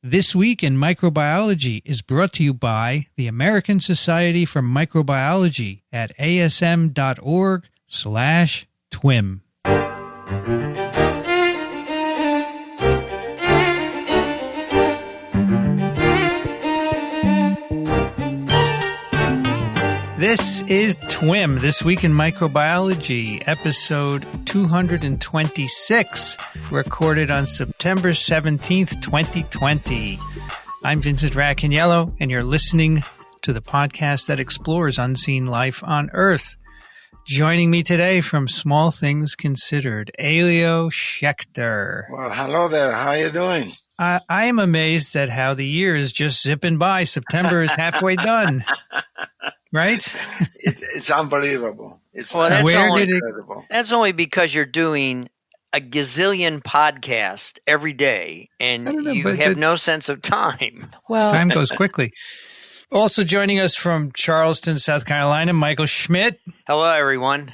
This Week in Microbiology is brought to you by the American Society for Microbiology at asm.org/TWiM. This is TWiM, This Week in Microbiology, episode 226, recorded on September 17th, 2020. I'm Vincent Racaniello, and you're listening to the podcast that explores unseen life on Earth. Joining me today from Small Things Considered, Elio Schaechter. Well, hello there. How are you doing? I am amazed at how the year is just zipping by. September is halfway done. Right? It's unbelievable. It's incredible. That's only because you're doing a gazillion podcasts every day, and you have no sense of time. Well, time goes quickly. Also joining us from Charleston, South Carolina, Michael Schmidt. Hello, everyone.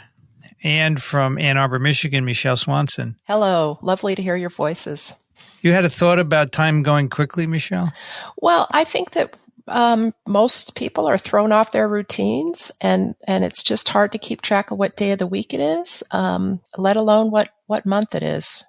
And from Ann Arbor, Michigan, Michele Swanson. Hello. Lovely to hear your voices. You had a thought about time going quickly, Michele? Well, I think that most people are thrown off their routines, and it's just hard to keep track of what day of the week it is, let alone what month it is.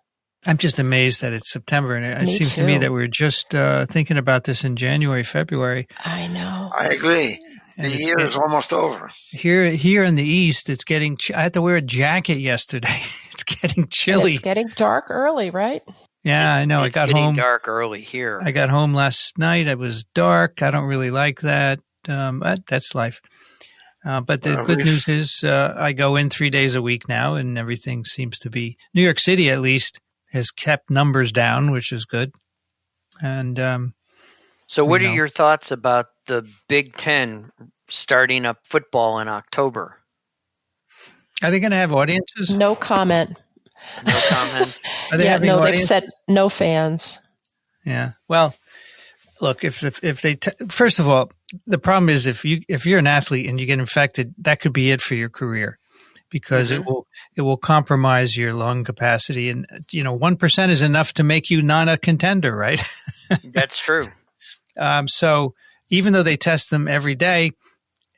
I'm just amazed that it's September, and it seems to me that we're just thinking about this in January, February. I know. I agree. The year is almost over. Here in the East, it's getting. I had to wear a jacket yesterday. It's getting chilly. And it's getting dark early, right? Yeah, I know. It's getting dark early here. I got home last night. It was dark. I don't really like that. But that's life. But the good news is I go in 3 days a week now, and everything seems to be – New York City, at least, has kept numbers down, which is good. And so what are your thoughts about the Big Ten starting up football in October? Are they going to have audiences? No comment. No comment. They've said no fans. Yeah. Well, look, if they first of all, the problem is if you're an athlete and you get infected, that could be it for your career, because it will compromise your lung capacity, and 1% is enough to make you not a contender, right? That's true. So even though they test them every day,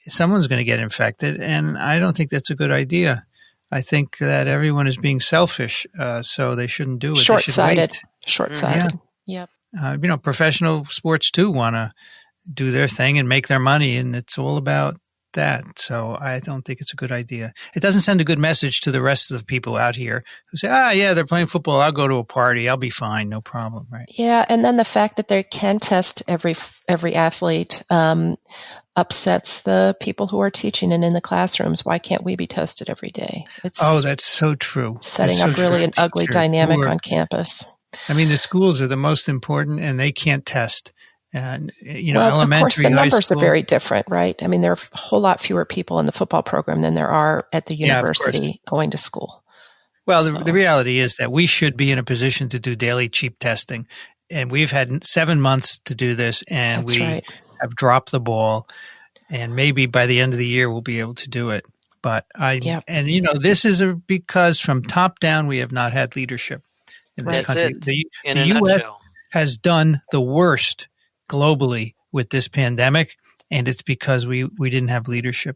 someone's going to get infected, and I don't think that's a good idea. I think that everyone is being selfish, so they shouldn't do it. Short-sighted. Short-sighted. Yeah. Yep. Professional sports too want to do their thing and make their money, and it's all about that. So I don't think it's a good idea. It doesn't send a good message to the rest of the people out here who say, they're playing football. I'll go to a party. I'll be fine. No problem, right? Yeah, and then the fact that they can test every athlete upsets the people who are teaching and in the classrooms. Why can't we be tested every day? That's so true. Setting up really an ugly dynamic on campus. I mean, the schools are the most important, and they can't test. And elementary, of course, the numbers are very different, right? I mean, there are a whole lot fewer people in the football program than there are at the university going to school. Well, the reality is that we should be in a position to do daily cheap testing, and we've had 7 months to do this, and have dropped the ball, and maybe by the end of the year we'll be able to do it. But this is because from top down we have not had leadership in this country. The U.S. has done the worst globally with this pandemic, and it's because we didn't have leadership.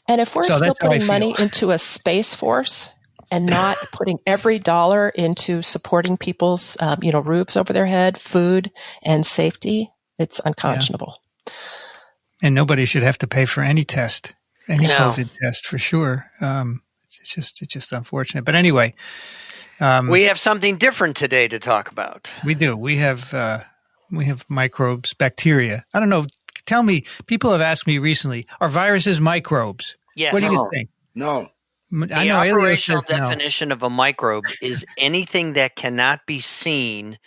And if we're still putting money into a space force and not putting every dollar into supporting people's roofs over their head, food, and safety, it's unconscionable. And nobody should have to pay for any test, COVID test for sure. It's just unfortunate. But anyway, we have something different today to talk about. We do. We have microbes, bacteria. I don't know. Tell me. People have asked me recently: are viruses microbes? Yes. What do you think? No. The operational definition of a microbe is anything that cannot be seen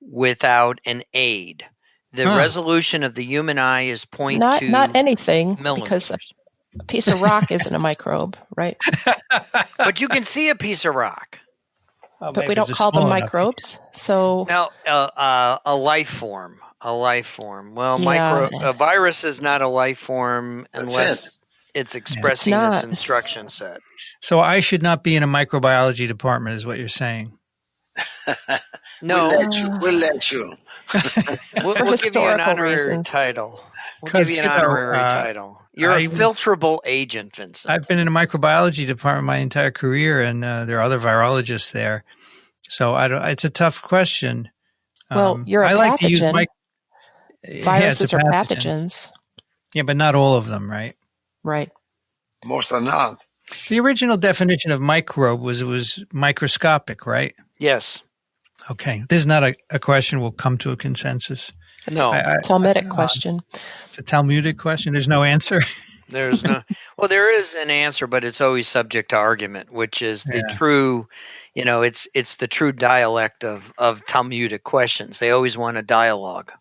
without an aid. The resolution of the human eye is 0.2 not anything, millimeters. Because a piece of rock isn't a microbe, right? But you can see a piece of rock. But we don't call them microbes. So no, a life form. A life form. Well, a virus is not a life form unless it's expressing its instruction set. So I should not be in a microbiology department, is what you're saying. No. We'll let you. We'll give you an honorary title. We'll give you an honorary title. You're a filterable agent, Vincent. I've been in a microbiology department my entire career, and there are other virologists there. So it's a tough question. Well, you're a pathogen. Like to use viruses are pathogens. Yeah, but not all of them, right? Right. Most are not. The original definition of microbe was microscopic, right? Yes. Okay. This is not a question we'll come to a consensus. No. Talmudic question. It's a Talmudic question. There's no answer. There's no. Well, there is an answer, but it's always subject to argument, which is the true, it's the true dialect of Talmudic questions. They always want a dialogue.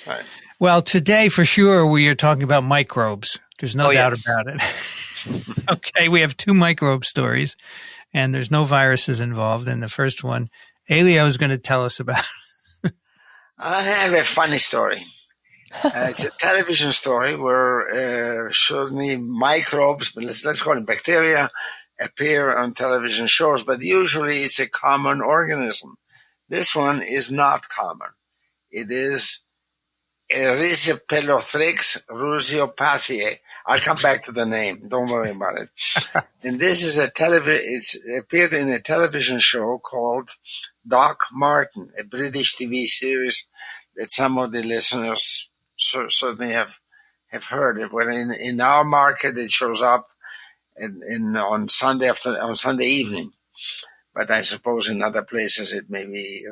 Right. Well, today for sure we are talking about microbes. There's no doubt about it. Okay, we have 2 microbe stories, and there's no viruses involved. And the first one, Elio is going to tell us about. I have a funny story. It's a television story where certainly microbes, but let's call them bacteria, appear on television shows, but usually it's a common organism. This one is not common. It is Erysipelothrix rhusiopathiae. I'll come back to the name. Don't worry about it. And this is it's appeared in a television show called Doc Martin, a British TV series that some of the listeners certainly have heard it. When in our market, it shows up on Sunday evening. But I suppose in other places it may be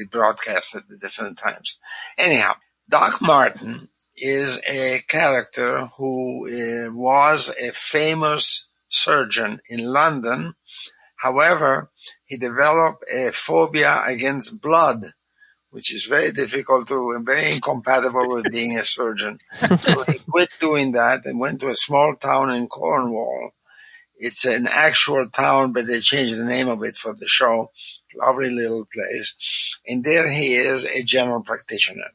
rebroadcast at different times. Anyhow, Doc Martin is a character who was a famous surgeon in London. However, he developed a phobia against blood, which is very difficult and very incompatible with being a surgeon. So he quit doing that and went to a small town in Cornwall. It's an actual town, but they changed the name of it for the show. Lovely little place. And there he is, a general practitioner.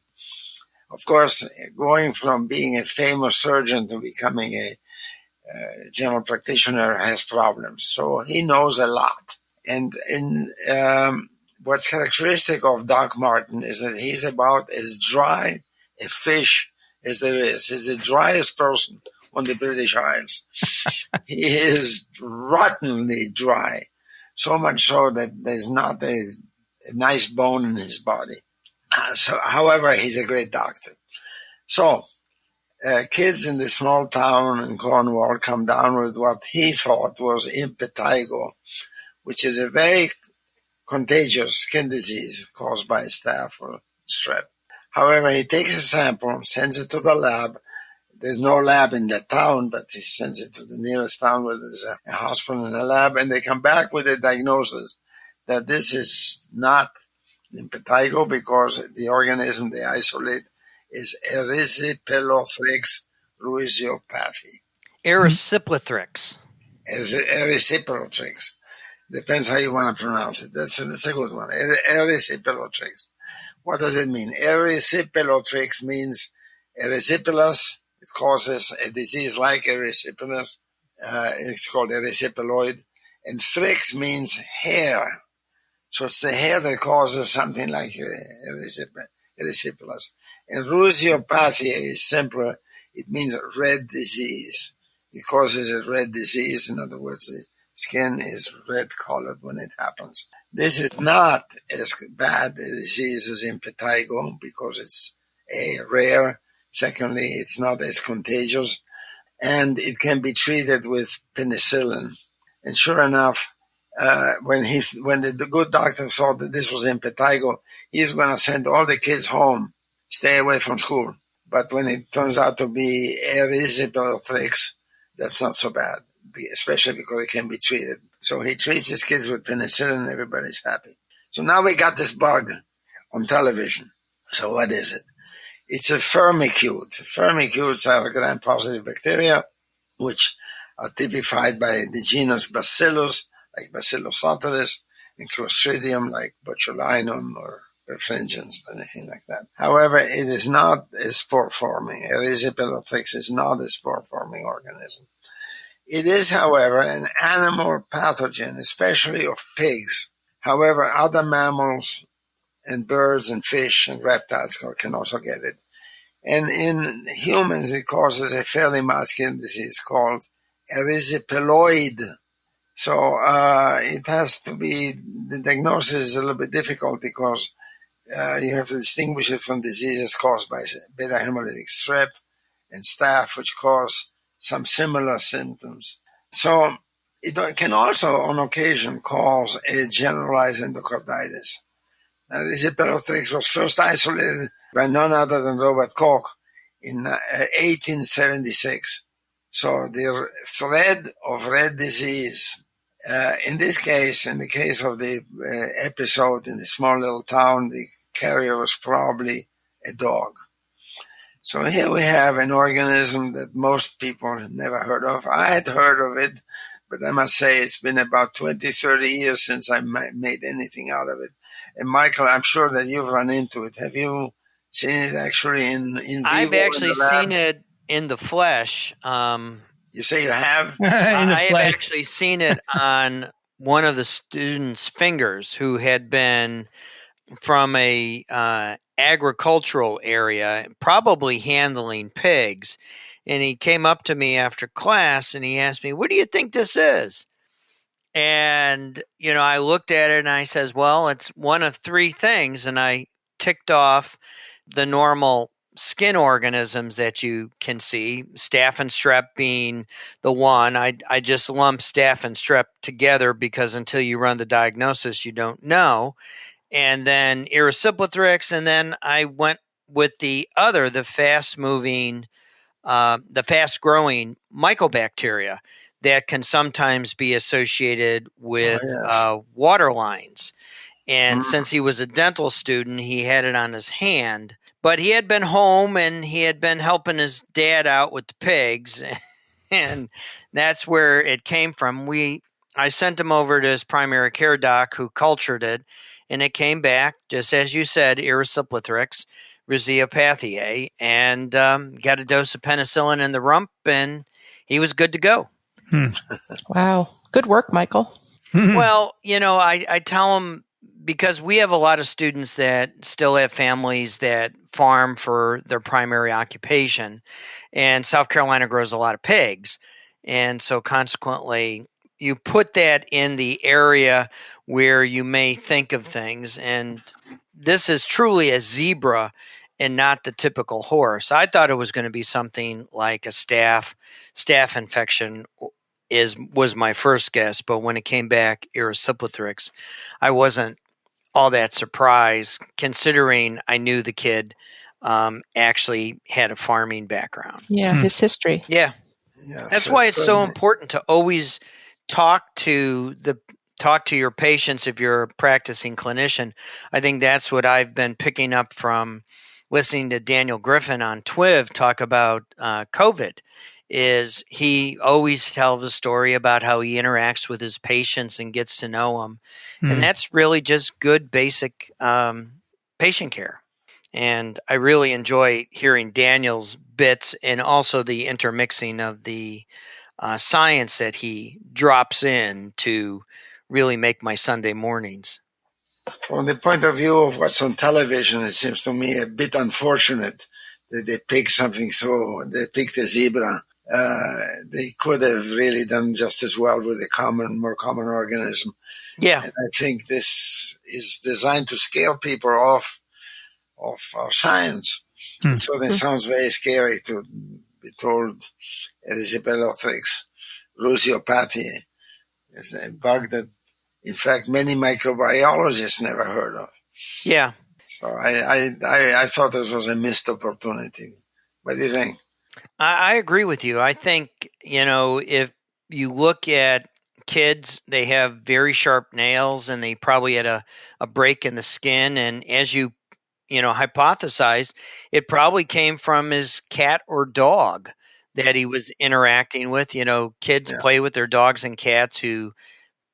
Of course, going from being a famous surgeon to becoming a general practitioner has problems. So he knows a lot. And what's characteristic of Doc Martin is that he's about as dry a fish as there is. He's the driest person on the British Isles. He is rottenly dry, so much so that there's not a nice bone in his body. However, he's a great doctor. So, kids in the small town in Cornwall come down with what he thought was impetigo, which is a very contagious skin disease caused by staph or strep. However, he takes a sample, sends it to the lab. There's no lab in that town, but he sends it to the nearest town where there's a hospital and a lab, and they come back with a diagnosis that this is not impetigo because the organism they isolate is Erysipelothrix rhusiopathae. Erysipelothrix. Erysipelothrix. Depends how you want to pronounce it. That's a good one. Erysipelothrix. What does it mean? Erysipelothrix means erysipelas. It causes a disease like erysipelas. It's called erysipeloid. And thrix means hair. So it's the hair that causes something like erysipelas. And rhusiopathiae is simpler. It means red disease. It causes a red disease. In other words, the skin is red colored when it happens. This is not as bad a disease as impetigo because it's rare. Secondly, it's not as contagious. And it can be treated with penicillin. And sure enough, when the good doctor thought that this was impetigo, he's going to send all the kids home, stay away from school. But when it turns out to be Erysipelothrix, that's not so bad, especially because it can be treated. So he treats his kids with penicillin and everybody's happy. So now we got this bug on television. So what is it? It's a firmicute. Firmicutes are gram-positive bacteria, which are typified by the genus Bacillus, like Bacillus soteris, and Clostridium, like botulinum or perfringens, or anything like that. However, it is not a spore-forming. Erysipelothrix is not a spore-forming organism. It is, however, an animal pathogen, especially of pigs. However, other mammals and birds and fish and reptiles can also get it. And in humans, it causes a fairly mild skin disease called erysipeloid. So it has to be, the diagnosis is a little bit difficult because you have to distinguish it from diseases caused by beta hemolytic strep and staph, which cause some similar symptoms. So it can also, on occasion, cause a generalized endocarditis. Now, Erysipelothrix was first isolated by none other than Robert Koch in 1876. So the thread of red disease, in this case, in the case of the episode in the small little town, the carrier was probably a dog. So here we have an organism that most people never heard of. I had heard of it, but I must say it's been about 20, 30 years since I made anything out of it. And Michael, I'm sure that you've run into it. Have you seen it actually in vivo? I've actually seen it in the flesh. You say you have? I have actually seen it on one of the students' fingers who had been from a agricultural area, probably handling pigs. And he came up to me after class and he asked me, "What do you think this is?" And, I looked at it and I says, well, it's one of three things. And I ticked off the normal skin organisms that you can see, staph and strep being the one. I just lumped staph and strep together because until you run the diagnosis, you don't know. And then Erysipelothrix. And then I went with the other, the fast-growing mycobacteria that can sometimes be associated with water lines. And since he was a dental student, he had it on his hand. But he had been home and he had been helping his dad out with the pigs. And that's where it came from. I sent him over to his primary care doc who cultured it. And it came back, just as you said, Erysipelothrix, rhusiopathiae, and got a dose of penicillin in the rump, and he was good to go. Wow. Good work, Michael. Well, I tell them, because we have a lot of students that still have families that farm for their primary occupation, and South Carolina grows a lot of pigs. And so consequently, you put that in the area where you may think of things. And this is truly a zebra and not the typical horse. I thought it was going to be something like a staph infection was my first guess, but when it came back Erysipelothrix, I wasn't all that surprised, considering I knew the kid actually had a farming background. Yeah, his history. Yeah, that's why it's so important to always talk to your patients if you're a practicing clinician. I think that's what I've been picking up from listening to Daniel Griffin on TWiM talk about COVID. Is he always tells a story about how he interacts with his patients and gets to know them. And that's really just good basic patient care. And I really enjoy hearing Daniel's bits and also the intermixing of the science that he drops in to really make my Sunday mornings. From the point of view of what's on television, it seems to me a bit unfortunate that they picked something so, they picked a zebra. They could have really done just as well with a more common organism. Yeah. And I think this is designed to scare people off of our science. So it sounds very scary to be told Erysipelothrix, rhusiopathiae, is a bug that, in fact, many microbiologists never heard of. Yeah. So I thought this was a missed opportunity. What do you think? I agree with you. I think, if you look at kids, they have very sharp nails and they probably had a break in the skin. And as you hypothesized, it probably came from his cat or dog that he was interacting with. Kids play with their dogs and cats who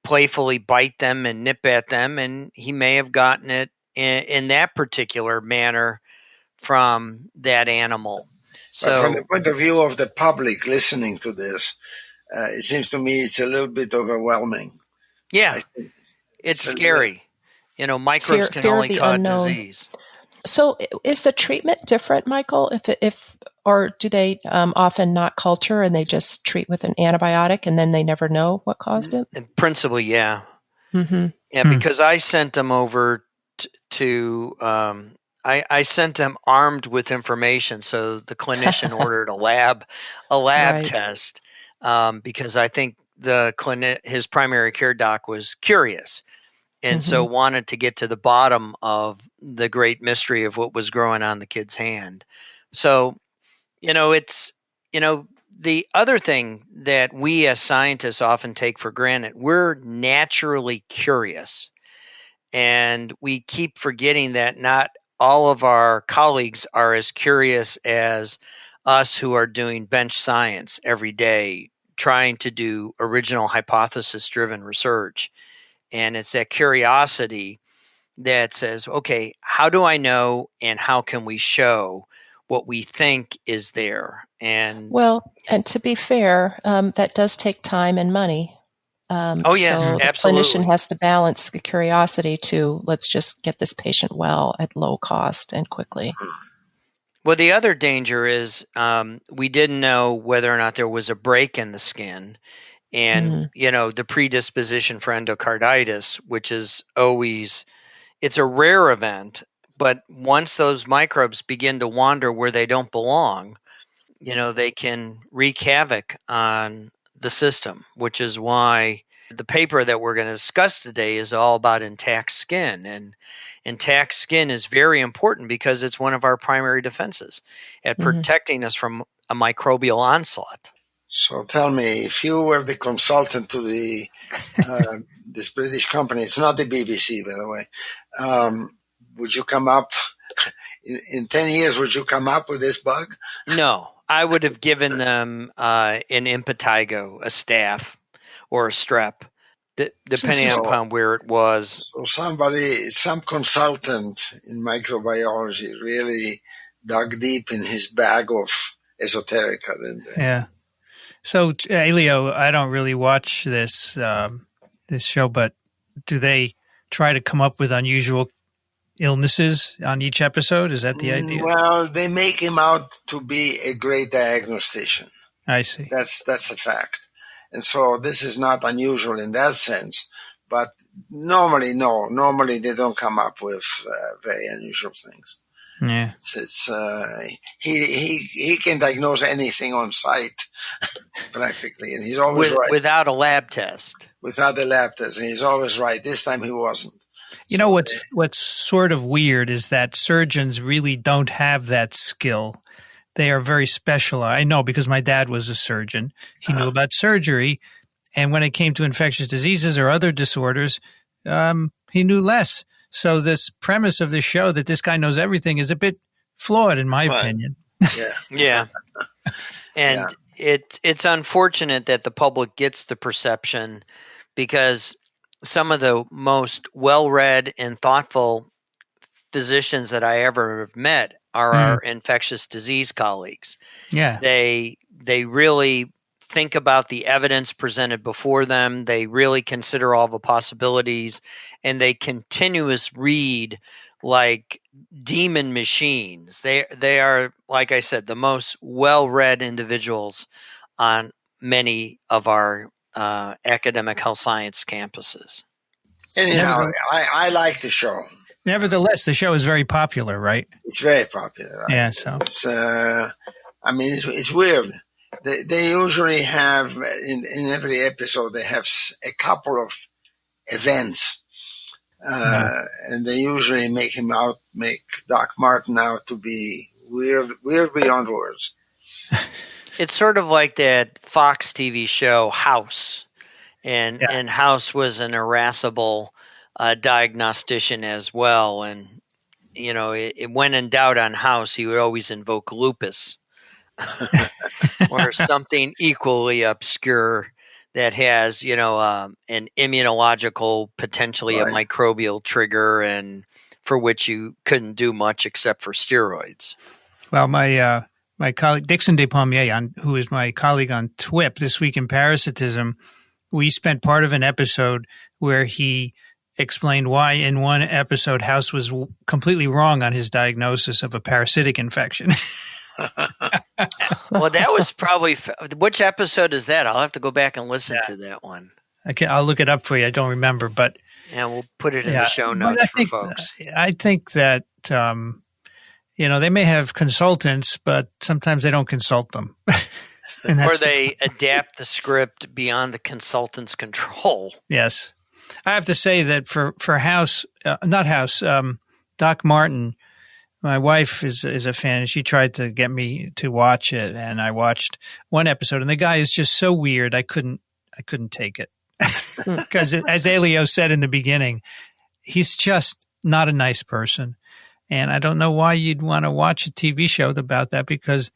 playfully bite them and nip at them. And he may have gotten it in that particular manner from that animal. So, but from the point of view of the public listening to this, it seems to me it's a little bit overwhelming. Yeah. It's scary. Microbes can only cause disease. So is the treatment different, Michael? Or do they often not culture and they just treat with an antibiotic and then they never know what caused it? Principally, yeah. Mm-hmm. Yeah, because I sent them over to I sent them armed with information. So the clinician ordered a lab right. test because I think his primary care doc was curious. And so wanted to get to the bottom of the great mystery of what was growing on the kid's hand. So, the other thing that we as scientists often take for granted, we're naturally curious. And we keep forgetting that not all of our colleagues are as curious as us who are doing bench science every day, trying to do original hypothesis-driven research. And it's that curiosity that says, okay, how do I know and how can we show what we think is there? And to be fair, that does take time and money. Yes, so absolutely. The clinician has to balance the curiosity to let's just get this patient well at low cost and quickly. Well, the other danger is we didn't know whether or not there was a break in the skin. And, the predisposition for endocarditis, which is always, it's a rare event, but once those microbes begin to wander where they don't belong, they can wreak havoc on the system, which is why the paper that we're going to discuss today is all about intact skin. And intact skin is very important because it's one of our primary defenses at protecting us from a microbial onslaught. So tell me, if you were the consultant to this British company, it's not the BBC, by the way, would you come up, in 10 years, would you come up with this bug? No, I would have given them an impetigo, a staph, or a strep, depending upon where it was. So some consultant in microbiology really dug deep in his bag of esoterica, didn't they? Yeah. So, Elio, I don't really watch this show, but do they try to come up with unusual illnesses on each episode? Is that the idea? Well, they make him out to be a great diagnostician. I see. That's a fact. And so this is not unusual in that sense. But normally they don't come up with very unusual things. Yeah. He can diagnose anything on site practically, and he's always right. Without a lab test. Without a lab test, and he's always right. This time he wasn't. You know what's sort of weird is that surgeons really don't have that skill. They are very specialized. I know because my dad was a surgeon. He knew about surgery, and when it came to infectious diseases or other disorders, he knew less. So this premise of this show that this guy knows everything is a bit flawed, in my opinion. Yeah. And it's unfortunate that the public gets the perception because some of the most well-read and thoughtful physicians that I ever have met are our infectious disease colleagues. Yeah. They really think about the evidence presented before them. They really consider all the possibilities, and they continuously read like demon machines. They are, like I said, the most well-read individuals on many of our academic health science campuses. Anyhow, I like the show. Nevertheless, the show is very popular, right? It's very popular. Right? Yeah, so. It's, it's weird. They usually have, in every episode, they have a couple of events. And they usually make Doc Martin out to be weird beyond words. It's sort of like that Fox TV show House. And House was an irascible diagnostician as well. And, when in doubt on House, he would always invoke lupus or something equally obscure that has, an immunological, potentially a microbial trigger, and for which you couldn't do much except for steroids. Well, my colleague Dixon Despommier, who is my colleague on TWiP, This Week in Parasitism, we spent part of an episode where he explained why in one episode House was completely wrong on his diagnosis of a parasitic infection. Well, that was probably which episode is that? I'll have to go back and listen to that one. I'll look it up for you. I don't remember, but we'll put it in the show notes for folks. I think that they may have consultants, but sometimes they don't consult them. Or they adapt the script beyond the consultant's control. Yes. I have to say that for Doc Martin, my wife is a fan, and she tried to get me to watch it, and I watched one episode, and the guy is just so weird. I couldn't take it. Because as Elio said in the beginning, he's just not a nice person. And I don't know why you'd want to watch a TV show about that, because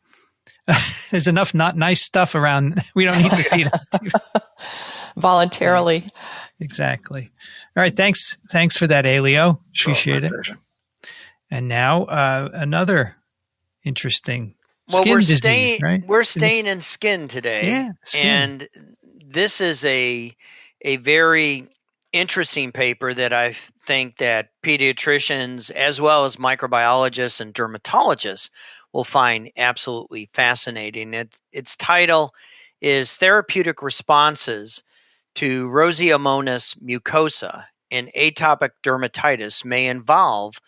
there's enough not nice stuff around. We don't need to see it on TV. Voluntarily. Yeah, exactly. All right. Thanks for that, Elio. Appreciate it. Pleasure. And now another interesting skin disease, right? We're staying in skin today. Yeah, skin. And this is a very interesting paper that I think that pediatricians as well as microbiologists and dermatologists will find absolutely fascinating. Its title is Therapeutic Responses to Roseomonas mucosa in Atopic Dermatitis May Involve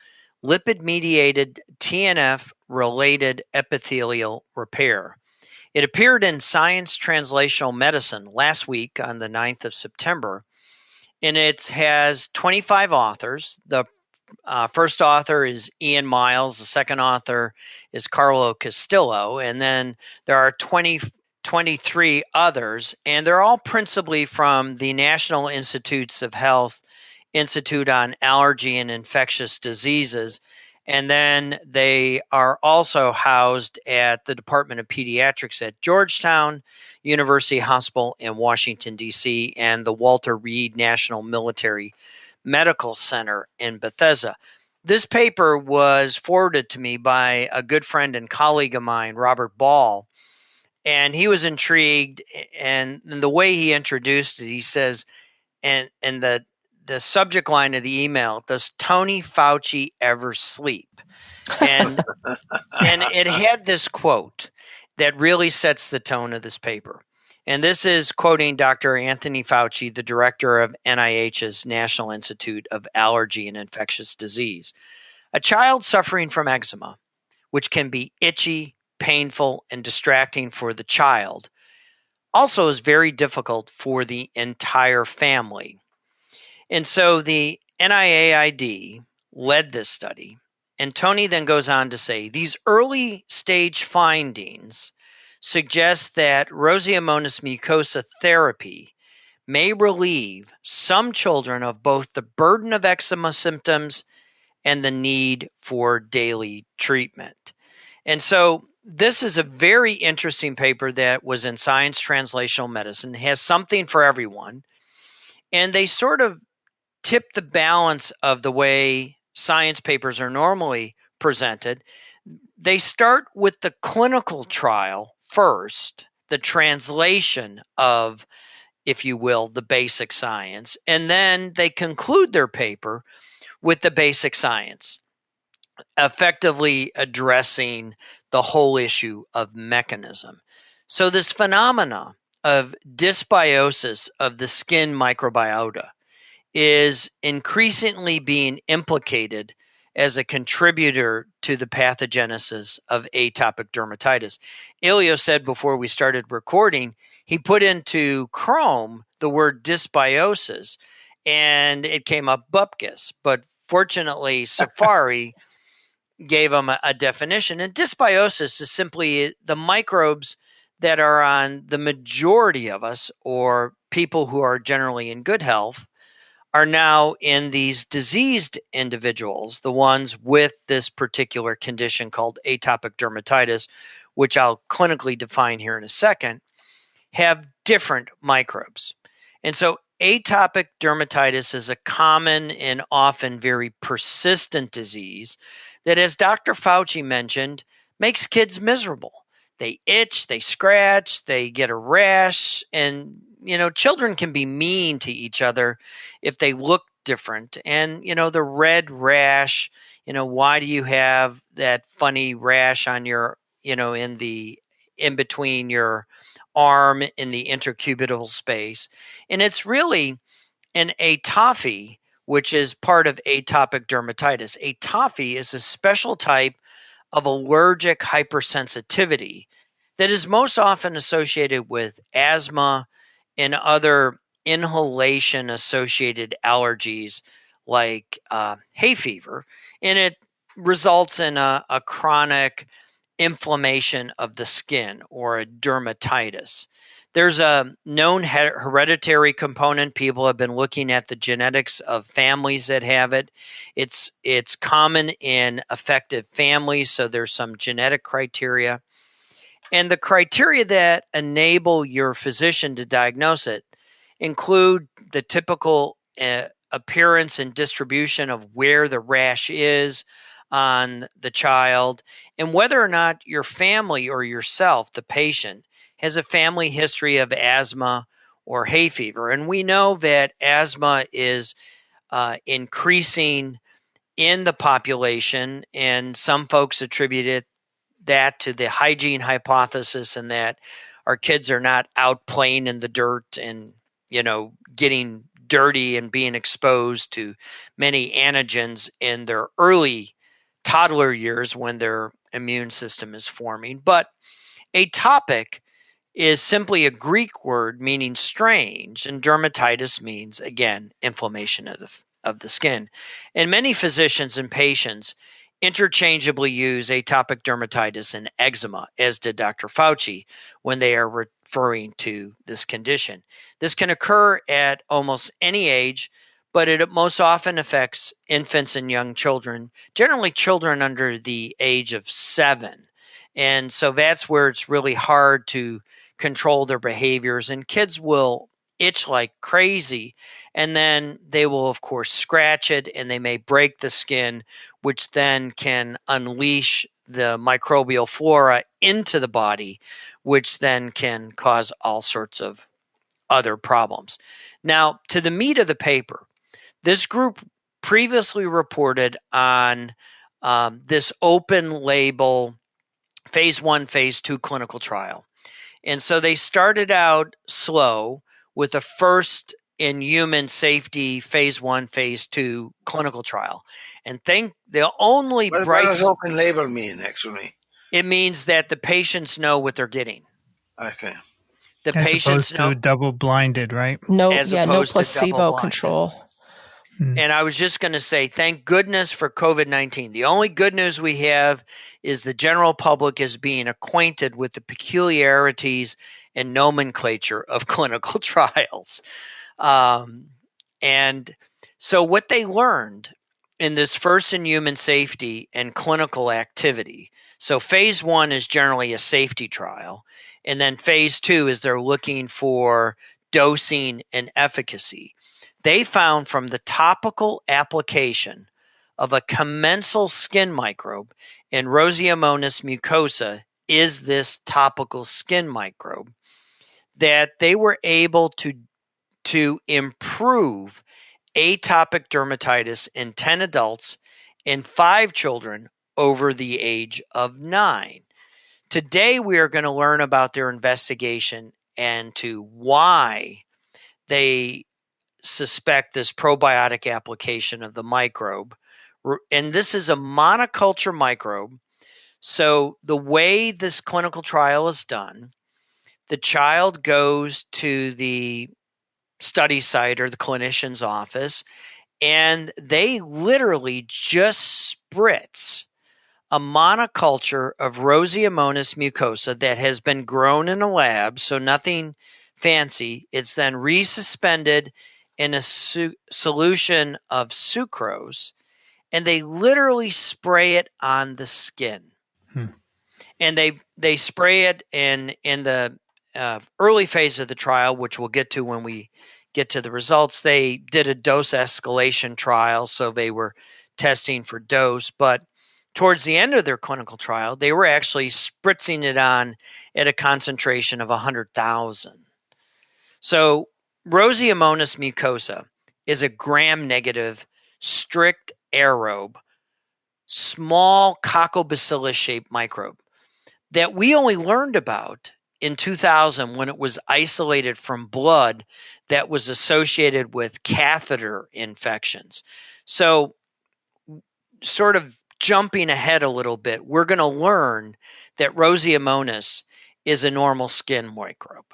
Lipid-Mediated TNF-Related Epithelial Repair. It appeared in Science Translational Medicine last week on the 9th of September, and it has 25 authors. The first author is Ian Miles. The second author is Carlo Castillo, and then there are 23 others, and they're all principally from the National Institutes of Health Institute on Allergy and Infectious Diseases. And then they are also housed at the Department of Pediatrics at Georgetown University Hospital in Washington, D.C., and the Walter Reed National Military Medical Center in Bethesda. This paper was forwarded to me by a good friend and colleague of mine, Robert Ball, and he was intrigued. And the way he introduced it, he says, and the subject line of the email, does Tony Fauci ever sleep? And it had this quote that really sets the tone of this paper. And this is quoting Dr. Anthony Fauci, the director of NIH's National Institute of Allergy and Infectious Disease. A child suffering from eczema, which can be itchy, painful, and distracting for the child, also is very difficult for the entire family. And so the NIAID led this study, and Tony then goes on to say, these early stage findings suggest that Roseomonas mucosa therapy may relieve some children of both the burden of eczema symptoms and the need for daily treatment. And so this is a very interesting paper that was in Science Translational Medicine, has something for everyone, and they sort of tip the balance of the way science papers are normally presented. They start with the clinical trial first, the translation of, if you will, the basic science, and then they conclude their paper with the basic science, effectively addressing the whole issue of mechanism. So this phenomena of dysbiosis of the skin microbiota is increasingly being implicated as a contributor to the pathogenesis of atopic dermatitis. Elio said before we started recording, he put into Chrome the word dysbiosis, and it came up bupkis. But fortunately, Safari gave him a definition. And dysbiosis is simply the microbes that are on the majority of us, or people who are generally in good health, are now in these diseased individuals, the ones with this particular condition called atopic dermatitis, which I'll clinically define here in a second, have different microbes. And so atopic dermatitis is a common and often very persistent disease that, as Dr. Fauci mentioned, makes kids miserable. They itch, they scratch, they get a rash, and children can be mean to each other if they look different. And, the red rash, why do you have that funny rash on your, in between your arm in the intercubital space? And it's really an atophy, which is part of atopic dermatitis. Atophy is a special type of allergic hypersensitivity that is most often associated with asthma and other inhalation associated allergies like hay fever. And it results in a chronic inflammation of the skin or a dermatitis. There's a known hereditary component. People have been looking at the genetics of families that have it. It's common in affected families, so there's some genetic criteria. And the criteria that enable your physician to diagnose it include the typical appearance and distribution of where the rash is on the child, and whether or not your family or yourself, the patient, has a family history of asthma or hay fever. And we know that asthma is increasing in the population, and some folks attribute that to the hygiene hypothesis, and that our kids are not out playing in the dirt and, getting dirty and being exposed to many antigens in their early toddler years when their immune system is forming. But atopic is simply a Greek word meaning strange, and dermatitis means, again, inflammation of the skin. And many physicians and patients interchangeably use atopic dermatitis and eczema, as did Dr. Fauci, when they are referring to this condition. This can occur at almost any age, but it most often affects infants and young children, generally children under the age of 7. And so that's where it's really hard to control their behaviors, and kids will itch like crazy, and then they will, of course, scratch it, and they may break the skin, which then can unleash the microbial flora into the body, which then can cause all sorts of other problems. Now, to the meat of the paper, this group previously reported on this open label phase 1, phase 2 clinical trial. And so they started out slow with the first in human safety phase 1, phase 2 clinical trial. And the only what does open label mean, actually? It means that the patients know what they're getting. Okay. The as patients opposed to double-blinded, right? No placebo control. And I was just going to say, thank goodness for COVID-19. The only good news we have is the general public is being acquainted with the peculiarities and nomenclature of clinical trials. And so what they learned in this first in human safety and clinical activity, so phase 1 is generally a safety trial, and then phase 2 is they're looking for dosing and efficacy. They found from the topical application of a commensal skin microbe, and Roseomonas mucosa is this topical skin microbe, that they were able to improve atopic dermatitis in 10 adults and 5 children over the age of 9. Today, we are going to learn about their investigation and to why they suspect this probiotic application of the microbe. And this is a monoculture microbe. So the way this clinical trial is done, the child goes to the study site or the clinician's office, and they literally just spritz a monoculture of Roseomonas mucosa that has been grown in a lab, so nothing fancy. It's then resuspended in a solution of sucrose, and they literally spray it on the skin. And they spray it in the early phase of the trial, which we'll get to when we get to the results. They did a dose escalation trial, so they were testing for dose. But towards the end of their clinical trial, they were actually spritzing it on at a concentration of 100,000. So Roseomonas mucosa is a gram-negative, strict aerobe, small coccobacillus-shaped microbe that we only learned about in 2000 when it was isolated from blood that was associated with catheter infections. So sort of jumping ahead a little bit, we're going to learn that Roseomonas is a normal skin microbe.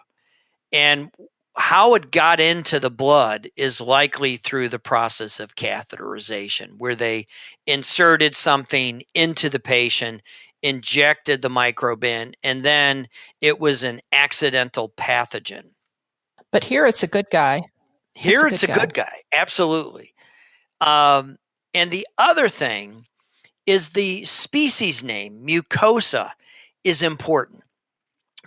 And how it got into the blood is likely through the process of catheterization, where they inserted something into the patient, injected the microbe in, and then it was an accidental pathogen. But here it's a good guy. Here it's a good guy. Absolutely. And the other thing is the species name, mucosa, is important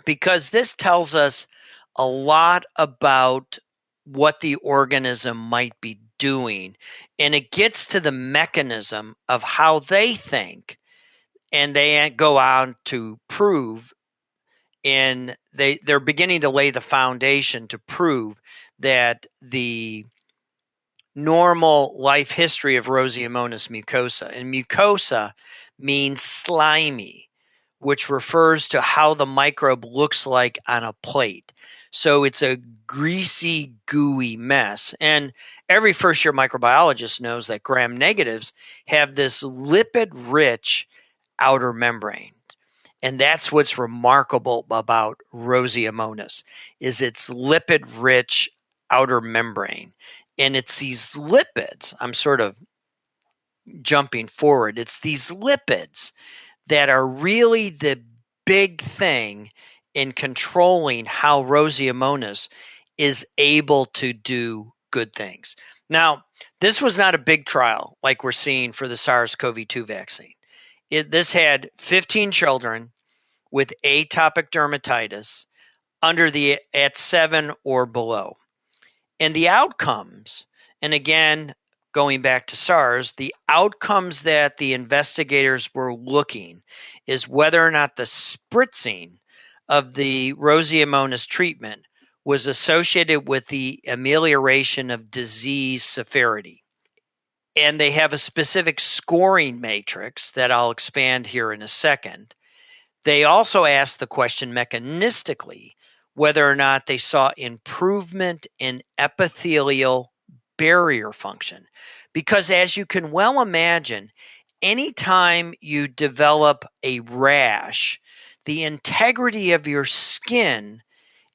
because this tells us a lot about what the organism might be doing. And it gets to the mechanism of how they think. And they go out to prove, and they're beginning to lay the foundation to prove that the normal life history of Roseomonas mucosa. And mucosa means slimy, which refers to how the microbe looks like on a plate. So it's a greasy, gooey mess. And every first-year microbiologist knows that gram-negatives have this lipid-rich outer membrane. And that's what's remarkable about Roseomonas, is its lipid-rich outer membrane. And it's these lipids, I'm sort of jumping forward, it's these lipids that are really the big thing in controlling how Roseomonas is able to do good things. Now, this was not a big trial like we're seeing for the SARS-CoV-2 vaccine. This had 15 children with atopic dermatitis at 7 or below. And the outcomes, and again, going back to SARS, the outcomes that the investigators were looking is whether or not the spritzing of the Roseomonas treatment was associated with the amelioration of disease severity. And they have a specific scoring matrix that I'll expand here in a second. They also asked the question mechanistically whether or not they saw improvement in epithelial barrier function. Because as you can well imagine, anytime you develop a rash, the integrity of your skin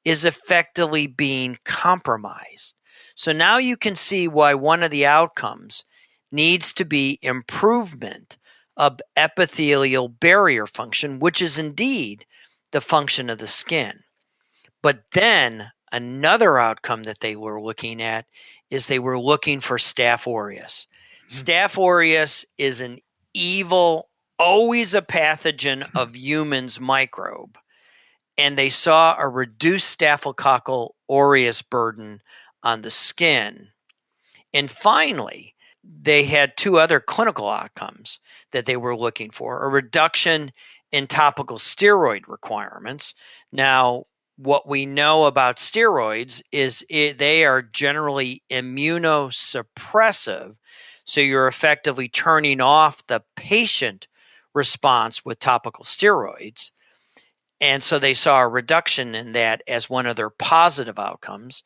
is effectively being compromised. So now you can see why one of the outcomes needs to be improvement of epithelial barrier function, which is indeed the function of the skin. But then another outcome that they were looking at is they were looking for Staph aureus. Staph aureus is an evil, always a pathogen of humans microbe. And they saw a reduced Staphylococcal aureus burden on the skin. And finally, they had 2 other clinical outcomes that they were looking for: a reduction in topical steroid requirements. Now, what we know about steroids is they are generally immunosuppressive, so you're effectively turning off the patient response with topical steroids. And so they saw a reduction in that as one of their positive outcomes.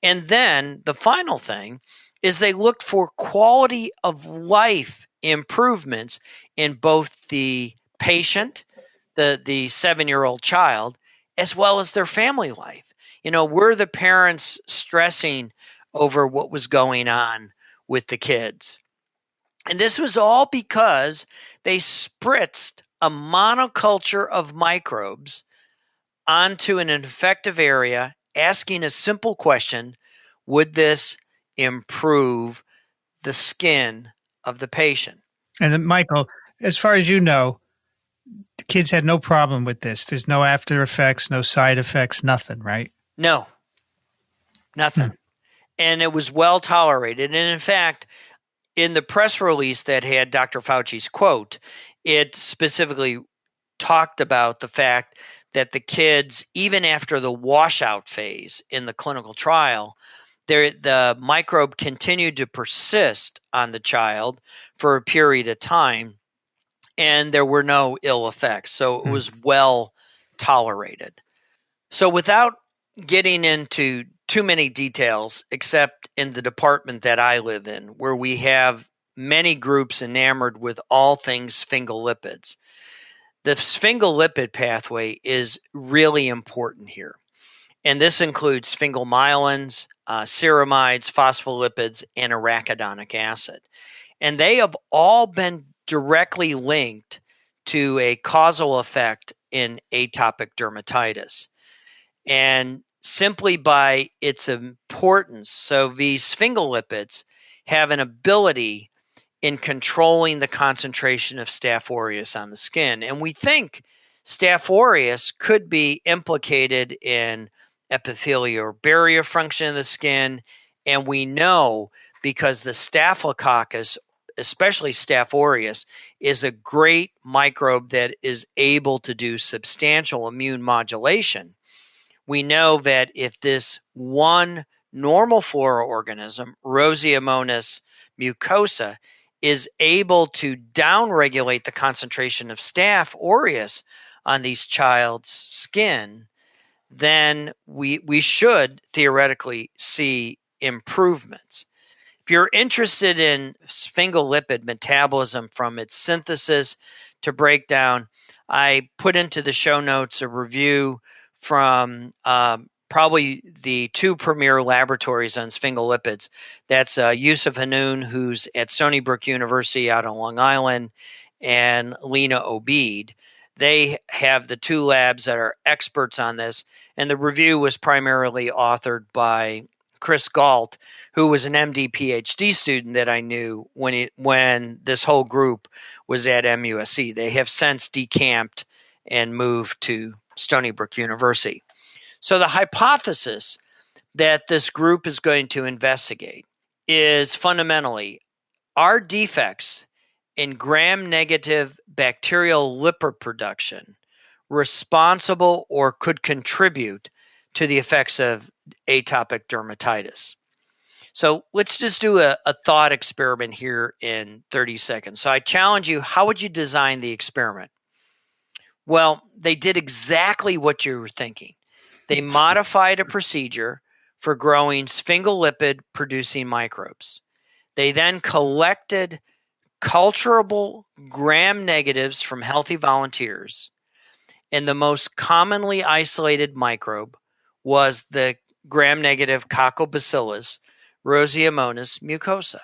And then the final thing is they looked for quality of life improvements in both the patient, the 7-year-old child, as well as their family life. Were the parents stressing over what was going on with the kids? And this was all because they spritzed a monoculture of microbes onto an infective area, asking a simple question: would this improve the skin of the patient? And then, Michael, as far as you know, the kids had no problem with this. There's no after effects, no side effects, nothing, right? No, nothing. And it was well tolerated. And in fact, in the press release that had Dr. Fauci's quote, it specifically talked about the fact that the kids, even after the washout phase in the clinical trial, the microbe continued to persist on the child for a period of time, and there were no ill effects. So it was well tolerated. So without getting into too many details, except in the department that I live in, where we have many groups enamored with all things sphingolipids, the sphingolipid pathway is really important here. And this includes sphingomyelins, ceramides, phospholipids, and arachidonic acid. And they have all been directly linked to a causal effect in atopic dermatitis. And simply by its importance, so these sphingolipids have an ability in controlling the concentration of Staph aureus on the skin. And we think Staph aureus could be implicated in epithelial barrier function of the skin. And we know because the Staphylococcus, especially Staph aureus, is a great microbe that is able to do substantial immune modulation. We know that if this one normal flora organism, Roseomonas mucosa, is able to downregulate the concentration of Staph aureus on these child's skin, then we should theoretically see improvements. If you're interested in sphingolipid metabolism from its synthesis to breakdown, I put into the show notes a review from probably the two premier laboratories on sphingolipids. That's Yusuf Hanoun, who's at Stony Brook University out on Long Island, and Lena Obeid. They have the two labs that are experts on this, and the review was primarily authored by Chris Galt, who was an MD PhD student that I knew when this whole group was at MUSC. They have since decamped and moved to Stony Brook University. So the hypothesis that this group is going to investigate is fundamentally, are defects in gram-negative bacterial lipid production responsible or could contribute to the effects of atopic dermatitis? So let's just do a thought experiment here in 30 seconds. So I challenge you, how would you design the experiment? Well, they did exactly what you were thinking. They modified a procedure for growing sphingolipid-producing microbes. They then collected culturable gram-negatives from healthy volunteers, and the most commonly isolated microbe was the gram-negative Coccobacillus Roseomonas mucosa.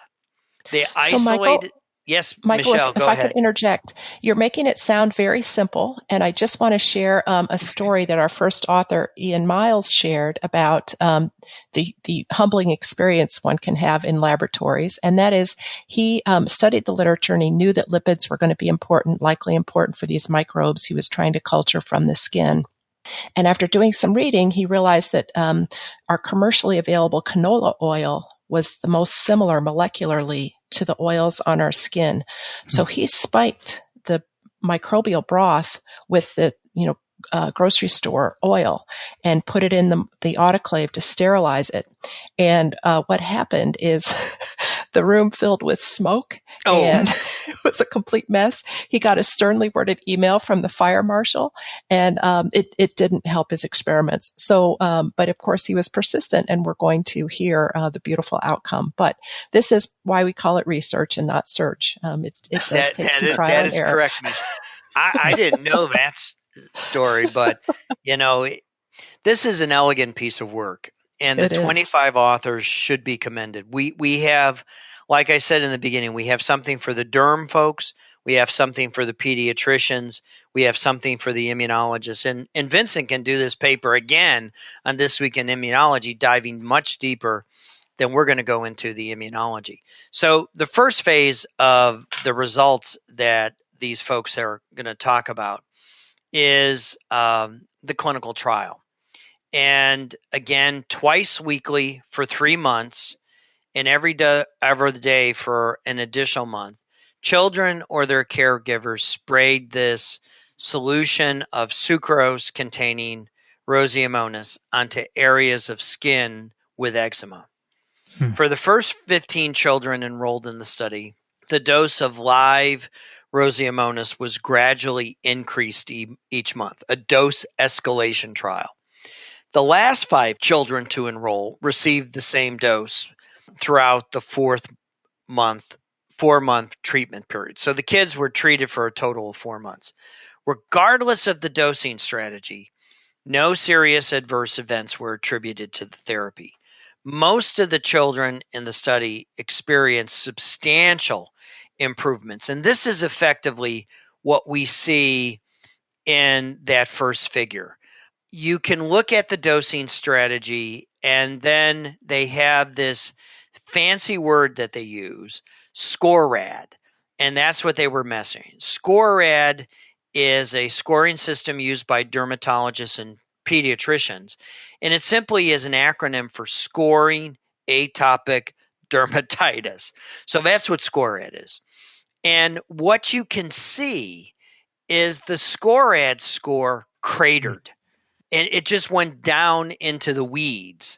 They isolated... Yes, Michael, Michele, go ahead. If I could interject, you're making it sound very simple, and I just want to share a story that our first author, Ian Miles, shared about the humbling experience one can have in laboratories, and that is he studied the literature and he knew that lipids were going to be important, likely important for these microbes he was trying to culture from the skin. And after doing some reading, he realized that our commercially available canola oil was the most similar molecularly to the oils on our skin. So he spiked the microbial broth with the grocery store oil and put it in the autoclave to sterilize it. And what happened is the room filled with smoke, and it was a complete mess. He got a sternly worded email from the fire marshal, and it didn't help his experiments. So, but of course he was persistent, and we're going to hear the beautiful outcome. But this is why we call it research and not search. It does take some trial and error. That is correct, Michele. I didn't know that story, but this is an elegant piece of work, and the 25 authors should be commended. We have, like I said in the beginning, we have something for the derm folks, we have something for the pediatricians, we have something for the immunologists, and Vincent can do this paper again on This Week in Immunology, diving much deeper than we're going to go into the immunology. So the first phase of the results that these folks are going to talk about is the clinical trial. And again, twice weekly for 3 months, and every day for an additional month, children or their caregivers sprayed this solution of sucrose containing Roseomonas onto areas of skin with eczema. For the first 15 children enrolled in the study, the dose of live Roseomonas was gradually increased each month, a dose escalation trial. The last 5 children to enroll received the same dose throughout the 4-month treatment period. So the kids were treated for a total of 4 months. Regardless of the dosing strategy, no serious adverse events were attributed to the therapy. Most of the children in the study experienced substantial improvements. And this is effectively what we see in that first figure. You can look at the dosing strategy, and then they have this fancy word that they use, SCORAD. And that's what they were measuring. SCORAD is a scoring system used by dermatologists and pediatricians. And it simply is an acronym for scoring atopic dermatitis. So that's what SCORAD is. And what you can see is the SCORAD score cratered. And it just went down into the weeds.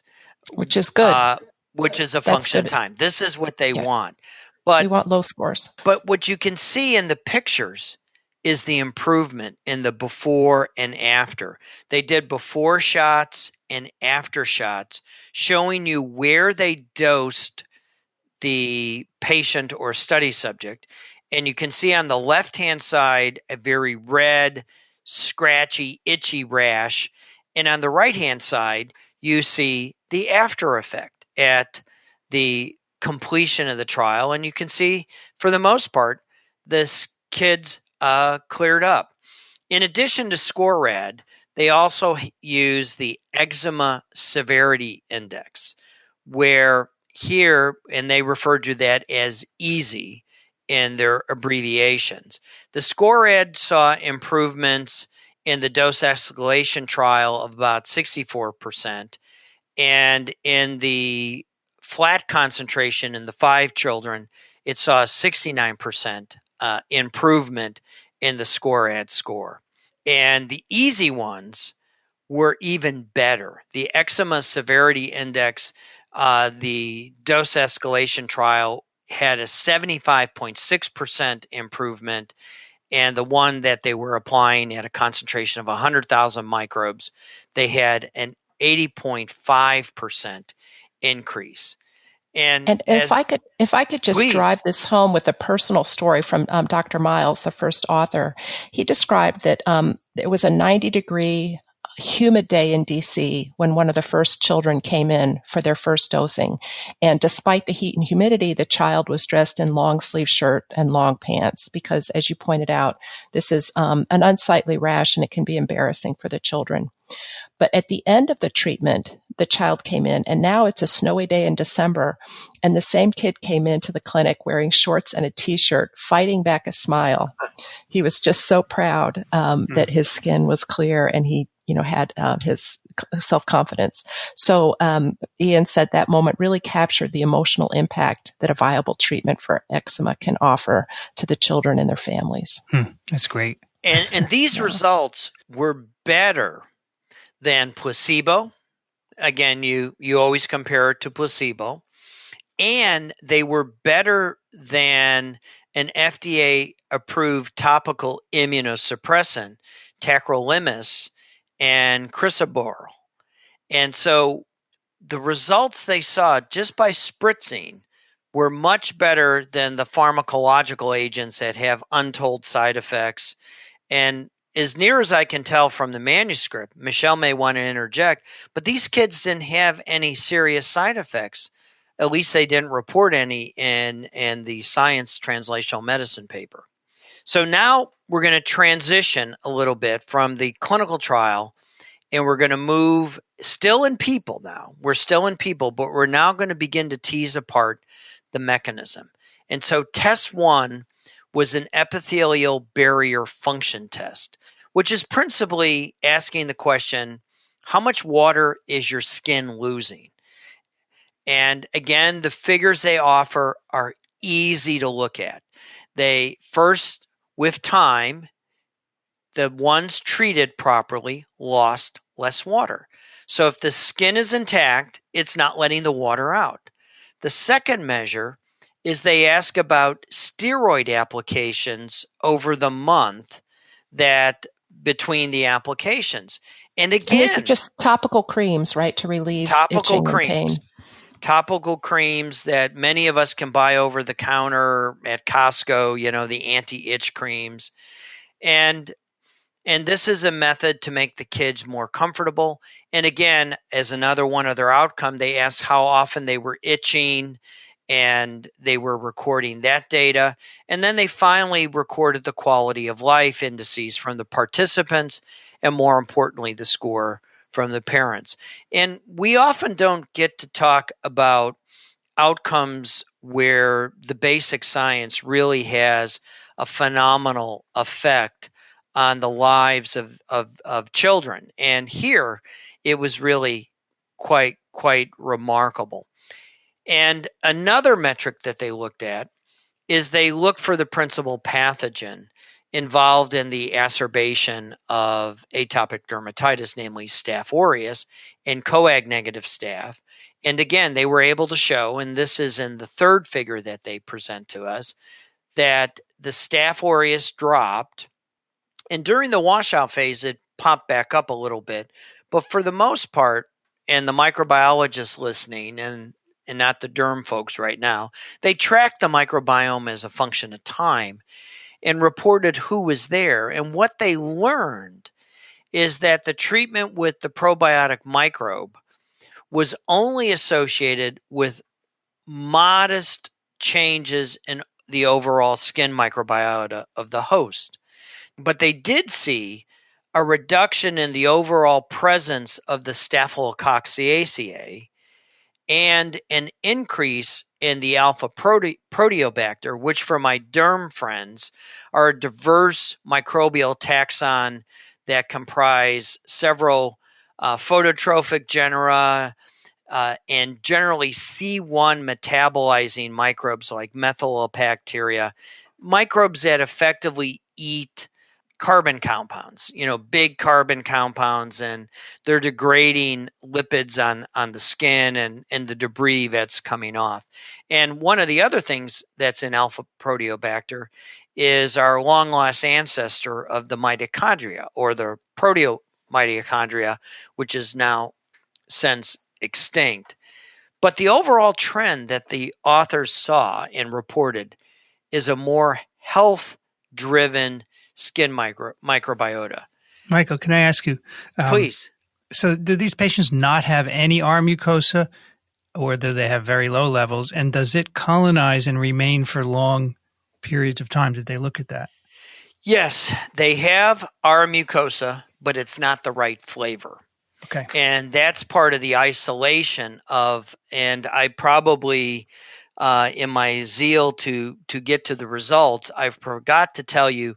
Which is good. Which is a function of time. This is what they want. But we want low scores. But what you can see in the pictures is the improvement in the before and after. They did before shots and after shots, showing you where they dosed the patient or study subject. And you can see on the left-hand side a very red, scratchy, itchy rash. And on the right-hand side, you see the after effect at the completion of the trial. And you can see, for the most part, the kids cleared up. In addition to SCORAD, they also use the Eczema Severity Index, where here, and they refer to that as EASY in their abbreviations. The SCORAD saw improvements in the dose escalation trial of about 64%, and in the flat concentration in the 5 children, it saw a 69% improvement in the SCORAD score. And the easy ones were even better. The Eczema Severity Index, the dose escalation trial had a 75.6% improvement, and the one that they were applying at a concentration of 100,000 microbes, they had an 80.5% increase. And if I could just drive this home with a personal story from Dr. Miles, the first author, he described that it was a 90-degree humid day in DC when one of the first children came in for their first dosing. And despite the heat and humidity, the child was dressed in long sleeve shirt and long pants because, as you pointed out, this is an unsightly rash and it can be embarrassing for the children. But at the end of the treatment, the child came in, and now it's a snowy day in December, and the same kid came into the clinic wearing shorts and a T-shirt, fighting back a smile. He was just so proud that his skin was clear, and he, had his self-confidence. So Ian said that moment really captured the emotional impact that a viable treatment for eczema can offer to the children and their families. That's great. And these results were better than placebo. Again, you always compare it to placebo. And they were better than an FDA-approved topical immunosuppressant, tacrolimus and crisaborole. And so the results they saw just by spritzing were much better than the pharmacological agents that have untold side effects. And as near as I can tell from the manuscript, Michele may want to interject, but these kids didn't have any serious side effects. At least they didn't report any in the Science Translational Medicine paper. So now we're going to transition a little bit from the clinical trial, and we're going to move still in people now. We're still in people, but we're now going to begin to tease apart the mechanism. And so test 1 was an epithelial barrier function test, which is principally asking the question, how much water is your skin losing? And again, the figures they offer are easy to look at. They first, with time, the ones treated properly lost less water. So if the skin is intact, it's not letting the water out. The second measure is they ask about steroid applications over the month that between the applications. And again, these are just topical creams, right, to relieve itching and pain. Topical creams that many of us can buy over the counter at Costco, the anti-itch creams. And this is a method to make the kids more comfortable. And again, as another one of their outcome, they asked how often they were itching, and they were recording that data. And then they finally recorded the quality of life indices from the participants, and more importantly, the score from the parents. And we often don't get to talk about outcomes where the basic science really has a phenomenal effect on the lives of children. And here it was really quite remarkable. And another metric that they looked at is they looked for the principal pathogen involved in the exacerbation of atopic dermatitis, namely Staph aureus and coag-negative staph. And again, they were able to show, and this is in the third figure that they present to us, that the Staph aureus dropped. And during the washout phase, it popped back up a little bit. But for the most part, and the microbiologists listening, and not the derm folks right now, they tracked the microbiome as a function of time and reported who was there. And what they learned is that the treatment with the probiotic microbe was only associated with modest changes in the overall skin microbiota of the host. But they did see a reduction in the overall presence of the Staphylococcaceae and an increase in the alpha proteobacter, which for my derm friends are a diverse microbial taxon that comprise several phototrophic genera and generally C1 metabolizing microbes like methylobacteria, microbes that effectively eat carbon compounds, big carbon compounds, and they're degrading lipids on the skin and the debris that's coming off. And one of the other things that's in alpha proteobacter is our long lost ancestor of the mitochondria, or the proteomitochondria, which is now since extinct. But the overall trend that the authors saw and reported is a more health-driven skin microbiota. Michael, can I ask you? Please. So do these patients not have any R mucosa, or do they have very low levels? And does it colonize and remain for long periods of time? Did they look at that? Yes, they have R mucosa, but it's not the right flavor. Okay. And that's part of the isolation of, and I probably, in my zeal to get to the results, I forgot to tell you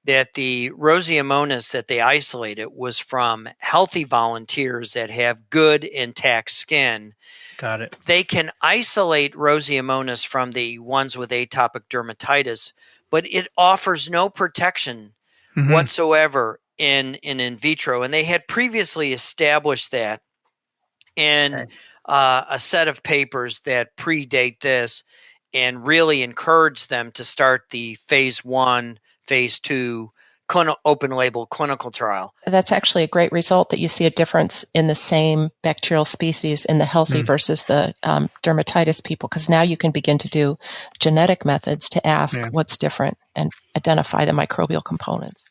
that the Roseomonas that they isolated was from healthy volunteers that have good intact skin. Got it. They can isolate Roseomonas from the ones with atopic dermatitis, but it offers no protection whatsoever in vitro. And they had previously established that in a set of papers that predate this and really encourage them to start the phase 1, phase 2 open label clinical trial. That's actually a great result, that you see a difference in the same bacterial species in the healthy versus the dermatitis people, because now you can begin to do genetic methods to ask what's different and identify the microbial components.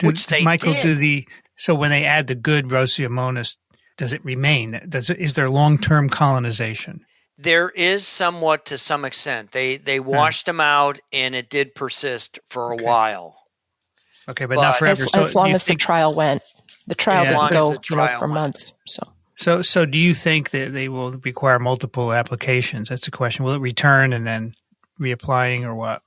Which they Michael, did. So when they add the good Roseomonas, does it remain? Is there long-term colonization? There is somewhat, to some extent. They washed them out, and it did persist for a while. Okay, but not forever. As long as the trial went. The trial didn't go for months. So do you think that they will require multiple applications? That's the question. Will it return and then reapplying, or what?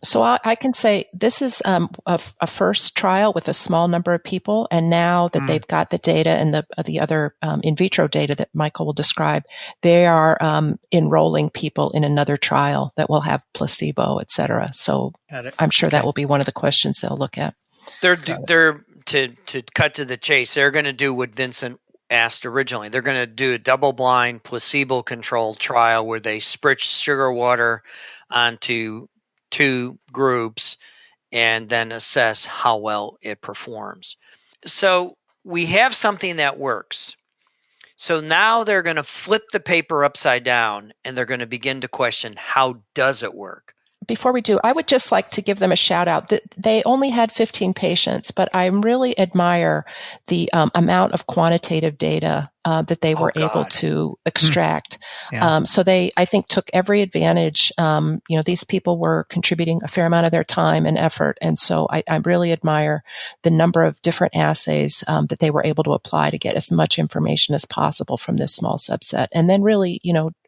So I can say this is a first trial with a small number of people, and now that they've got the data and the other in vitro data that Michael will describe, they are enrolling people in another trial that will have placebo, et cetera. So I'm sure that will be one of the questions they'll look at. They're to cut to the chase. They're going to do what Vincent asked originally. They're going to do a double-blind, placebo-controlled trial where they spritz sugar water onto 2 groups and then assess how well it performs. So we have something that works. So now they're going to flip the paper upside down and they're going to begin to question, how does it work? Before we do, I would just like to give them a shout out. They only had 15 patients, but I really admire the amount of quantitative data that they were able to extract. Yeah. So they, I think, took every advantage. These people were contributing a fair amount of their time and effort. And so I really admire the number of different assays that they were able to apply to get as much information as possible from this small subset. And then really,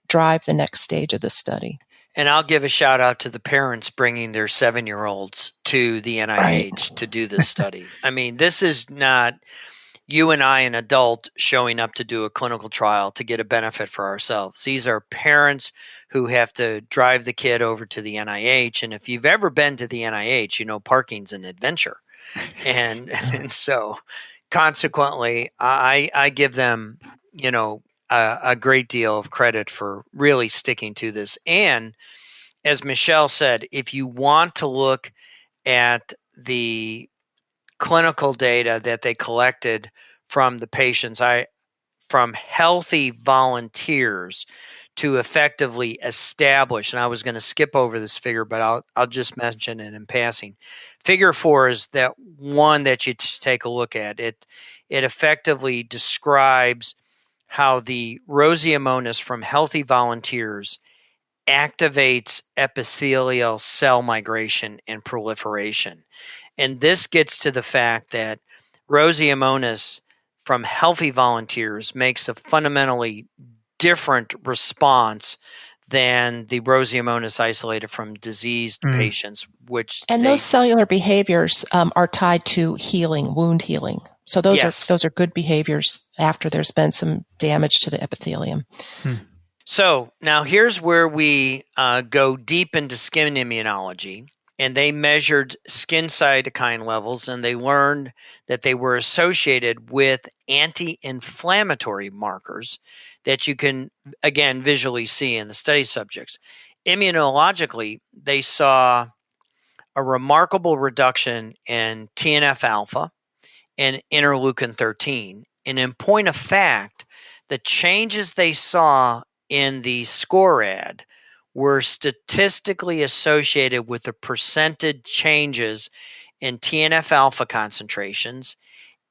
drive the next stage of the study. And I'll give a shout out to the parents bringing their 7-year-olds to the NIH to do this study. I mean, this is not you and I, an adult, showing up to do a clinical trial to get a benefit for ourselves. These are parents who have to drive the kid over to the NIH. And if you've ever been to the NIH, parking's an adventure. And so consequently, I give them, a great deal of credit for really sticking to this. And as Michele said, if you want to look at the clinical data that they collected from the patients, from healthy volunteers to effectively establish, and I was going to skip over this figure, but I'll just mention it in passing. Figure 4 is that one that you take a look at. It effectively describes how the Roseomonas from healthy volunteers activates epithelial cell migration and proliferation. And this gets to the fact that Roseomonas from healthy volunteers makes a fundamentally different response than the Roseomonas isolated from diseased patients. Those cellular behaviors are tied to healing, wound healing. So those are good behaviors after there's been some damage to the epithelium. So now here's where we go deep into skin immunology, and they measured skin cytokine levels, and they learned that they were associated with anti-inflammatory markers that you can, again, visually see in the study subjects. Immunologically, they saw a remarkable reduction in TNF-alpha and interleukin-13. And in point of fact, the changes they saw in the SCORAD were statistically associated with the percentage changes in TNF-alpha concentrations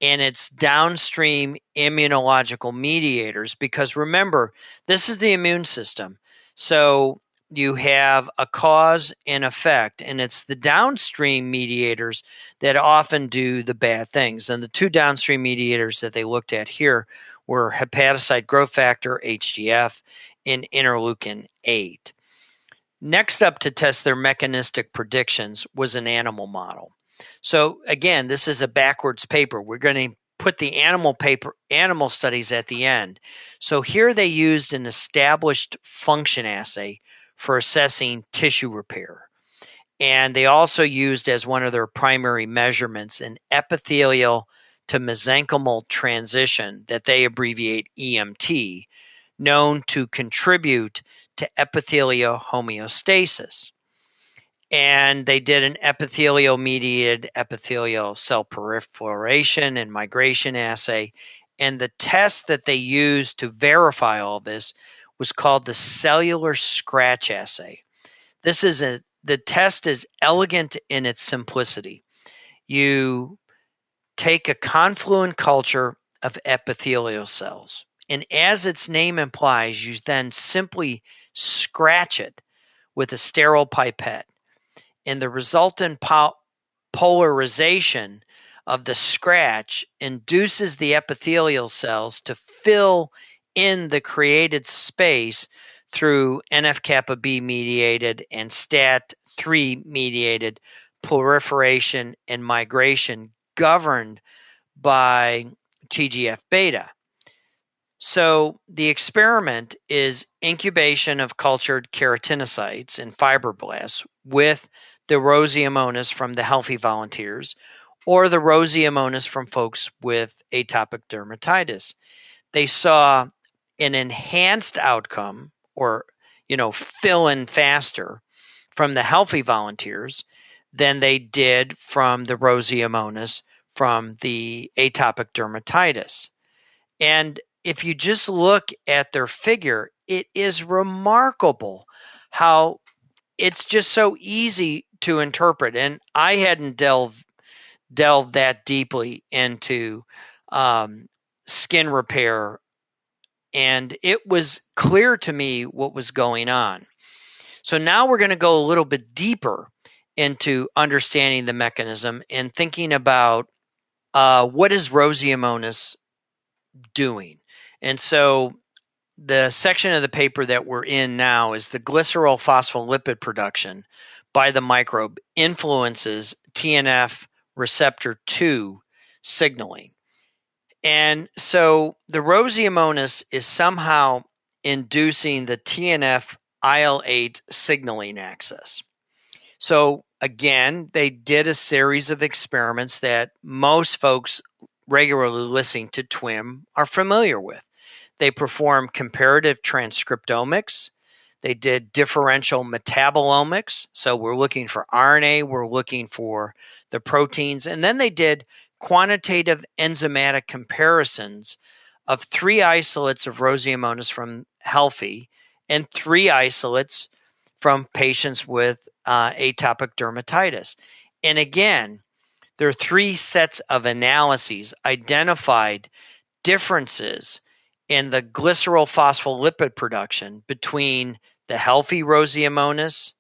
and its downstream immunological mediators. Because remember, this is the immune system. So you have a cause and effect, and it's the downstream mediators that often do the bad things. And the 2 downstream mediators that they looked at here were hepatocyte growth factor, HGF, and interleukin-8. Next up to test their mechanistic predictions was an animal model. So again, this is a backwards paper. We're going to put the animal studies at the end. So here they used an established function assay for assessing tissue repair. And they also used as one of their primary measurements an epithelial to mesenchymal transition that they abbreviate EMT, known to contribute to epithelial homeostasis. And they did an epithelial-mediated epithelial cell proliferation and migration assay. And the test that they used to verify all this was called the cellular scratch assay. The test is elegant in its simplicity. You take a confluent culture of epithelial cells, and as its name implies, you then simply scratch it with a sterile pipette, and the resultant polarization of the scratch induces the epithelial cells to fill in the created space through NF-kappa B mediated and STAT3 mediated proliferation and migration governed by TGF-beta. So the experiment is incubation of cultured keratinocytes and fibroblasts with the Roseomonas from the healthy volunteers or the Roseomonas from folks with atopic dermatitis. they saw an enhanced outcome, or, fill in faster from the healthy volunteers than they did from the Roseomonas, from the atopic dermatitis. And if you just look at their figure, it is remarkable how it's just so easy to interpret. And I hadn't delved that deeply into skin repair, and it was clear to me what was going on. So now we're going to go a little bit deeper into understanding the mechanism and thinking about what is Roseomonas doing. And so the section of the paper that we're in now is the glycerol phospholipid production by the microbe influences TNF receptor 2 signaling. And so the Roseomonas is somehow inducing the TNF IL-8 signaling axis. So again, they did a series of experiments that most folks regularly listening to TWiM are familiar with. They performed comparative transcriptomics. They did differential metabolomics. So we're looking for RNA, we're looking for the proteins. And then they did quantitative enzymatic comparisons of 3 isolates of Roseomonas from healthy and 3 isolates from patients with atopic dermatitis. And again, there are 3 sets of analyses identified differences in the glycerol phospholipid production between the healthy Roseomonas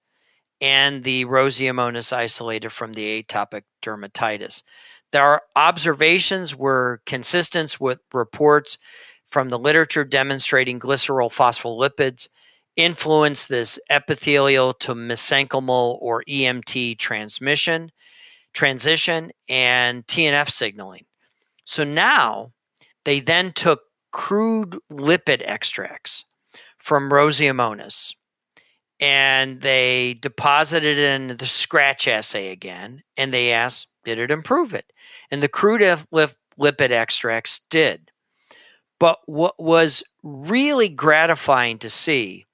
and the Roseomonas isolated from the atopic dermatitis. Their observations were consistent with reports from the literature demonstrating glycerol phospholipids influence this epithelial to mesenchymal, or EMT, transition and TNF signaling. So now they then took crude lipid extracts from Roseomonas and they deposited it in the scratch assay again, and they asked, did it improve it? And the crude lipid extracts did. But what was really gratifying to see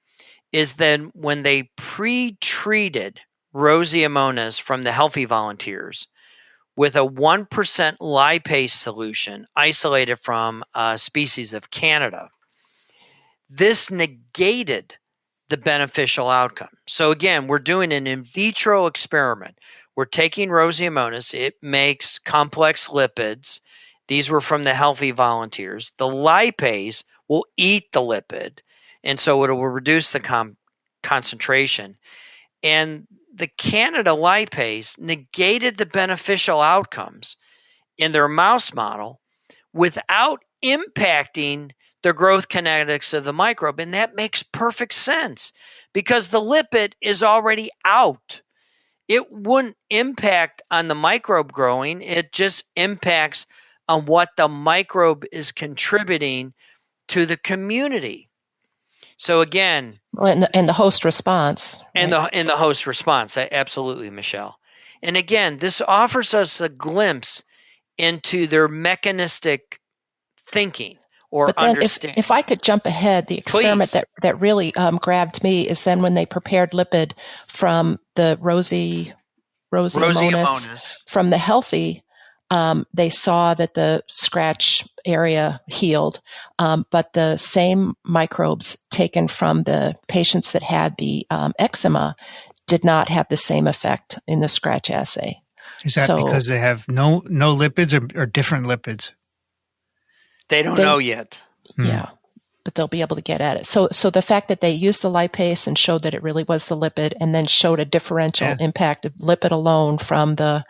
is then when they pre-treated Roseomonas from the healthy volunteers with a 1% lipase solution isolated from a species of Canada, this negated the beneficial outcome. So again, we're doing an in vitro experiment. We're taking Roseomonas. It makes complex lipids. These were from the healthy volunteers. The lipase will eat the lipid, and so it will reduce the concentration. And the Canada lipase negated the beneficial outcomes in their mouse model without impacting the growth kinetics of the microbe. And that makes perfect sense because the lipid is already out. It wouldn't impact on the microbe growing. It just impacts on what the microbe is contributing to the community. So again, and the host response, right? and the host response, absolutely, Michele. And again, this offers us a glimpse into their mechanistic thinking or understanding. If I could jump ahead, the experiment that really grabbed me is then when they prepared lipid from the Roseomonas from the healthy. They saw that the scratch area healed, but the same microbes taken from the patients that had the eczema did not have the same effect in the scratch assay. Is that because they have no lipids or different lipids? They don't know yet. Yeah, but they'll be able to get at it. So the fact that they used the lipase and showed that it really was the lipid, and then showed a differential impact of lipid alone from the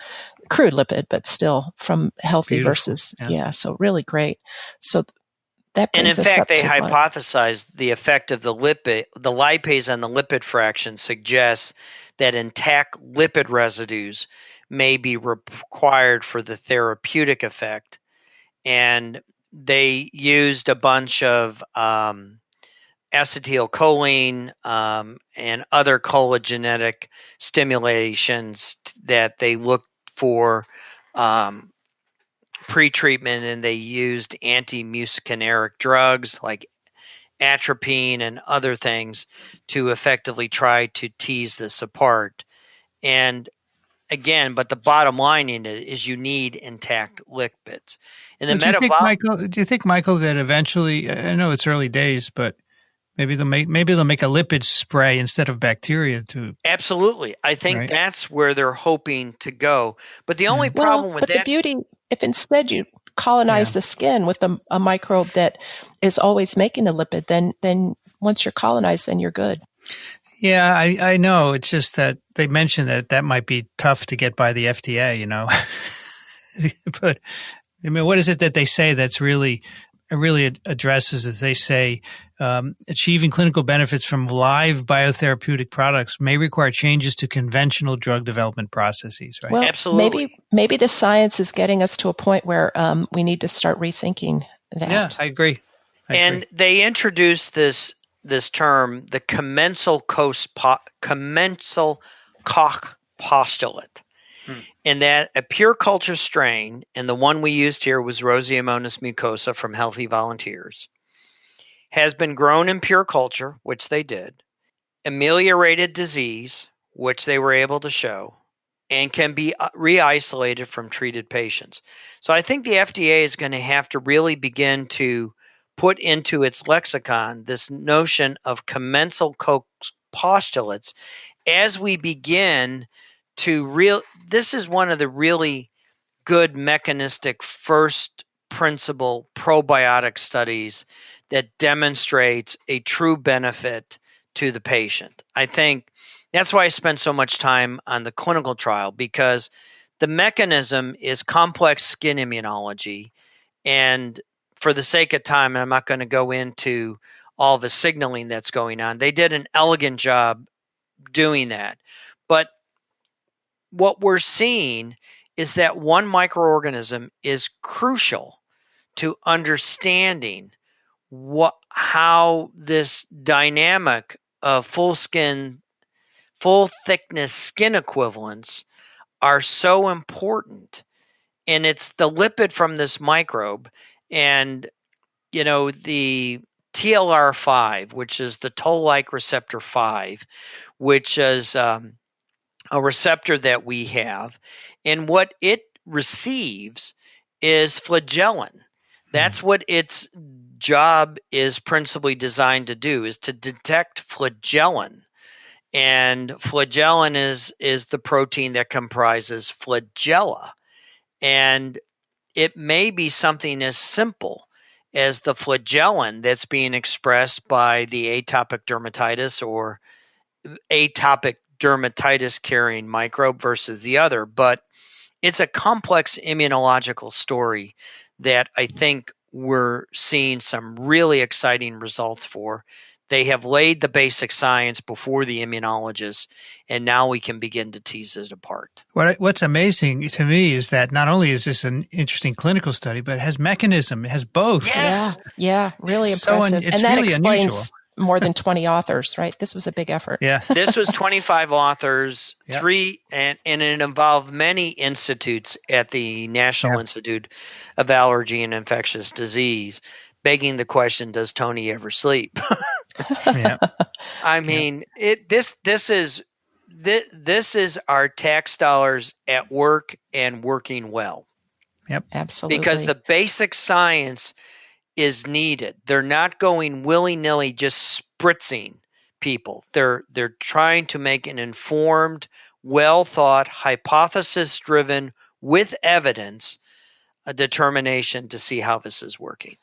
crude lipid, but still from healthy versus, so really great. So that brings us up. And in fact, they hypothesized the effect of the lipase on the lipid fraction suggests that intact lipid residues may be required for the therapeutic effect. And they used a bunch of acetylcholine and other cholegenetic stimulations that they looked for pre-treatment, and they used anti-mucineric drugs like atropine and other things to effectively try to tease this apart. And again, but the bottom line in it is you need intact lipids. And the do you think, Michael, that eventually, I know it's early days, but maybe they'll make a lipid spray instead of bacteria too? Absolutely. I think that's where they're hoping to go. But the only problem with that, the beauty, if instead you colonize the skin with a microbe that is always making the lipid, then once you're colonized, then you're good. Yeah, I know. It's just that they mentioned that might be tough to get by the FDA, you know. But I mean, what is it that they say that's really addresses? As they say, achieving clinical benefits from live biotherapeutic products may require changes to conventional drug development processes, right? Well, absolutely. Maybe the science is getting us to a point where we need to start rethinking that. Yeah, I agree. They introduced this term, the commensal Koch postulate, and that a pure culture strain, and the one we used here was Roseomonas mucosa from healthy volunteers, has been grown in pure culture, which they did, ameliorated disease, which they were able to show, and can be re-isolated from treated patients. So I think the FDA is going to have to really begin to put into its lexicon this notion of commensal Koch postulates as we begin to this is one of the really good mechanistic first principle probiotic studies that demonstrates a true benefit to the patient. I think that's why I spent so much time on the clinical trial, because the mechanism is complex skin immunology. And for the sake of time, I'm not going to go into all the signaling that's going on. They did an elegant job doing that. But what we're seeing is that one microorganism is crucial to understanding how this dynamic of full thickness skin equivalents are so important. And it's the lipid from this microbe. And, you know, the TLR5, which is the toll-like receptor 5, which is a receptor that we have. And what it receives is flagellin. That's what its job is principally designed to do, is to detect flagellin. And flagellin is the protein that comprises flagella. And it may be something as simple as the flagellin that's being expressed by the atopic dermatitis or atopic dermatitis carrying microbe versus the other. But it's a complex immunological story that I think we're seeing some really exciting results for. They have laid the basic science before the immunologists, and now we can begin to tease it apart. What's amazing to me is that not only is this an interesting clinical study, but it has mechanism. It has both. Yes. Yeah, really impressive. It's really explains unusual. More than 20 authors, right? This was a big effort. Yeah. This was 25 authors, three, and it involved many institutes at the National Institute of Allergy and Infectious Disease, begging the question, does Tony ever sleep? I mean, this is our tax dollars at work and working well. Yep. Absolutely. Because the basic science is needed. They're not going willy-nilly just spritzing people. They're trying to make an informed, well-thought, hypothesis-driven, with evidence, a determination to see how this is working.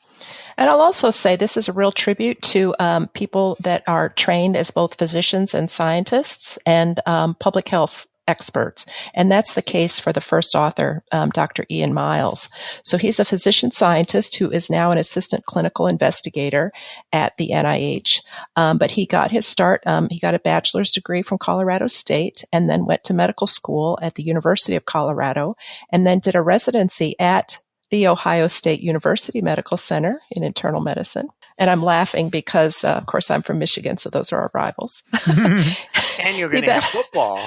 And I'll also say this is a real tribute to people that are trained as both physicians and scientists and public health experts. And that's the case for the first author, Dr. Ian Miles. So he's a physician scientist who is now an assistant clinical investigator at the NIH. But he got his start, he got a bachelor's degree from Colorado State and then went to medical school at the University of Colorado and then did a residency at the Ohio State University Medical Center in internal medicine. And I'm laughing because, of course, I'm from Michigan, so those are our rivals. And you're going to have football.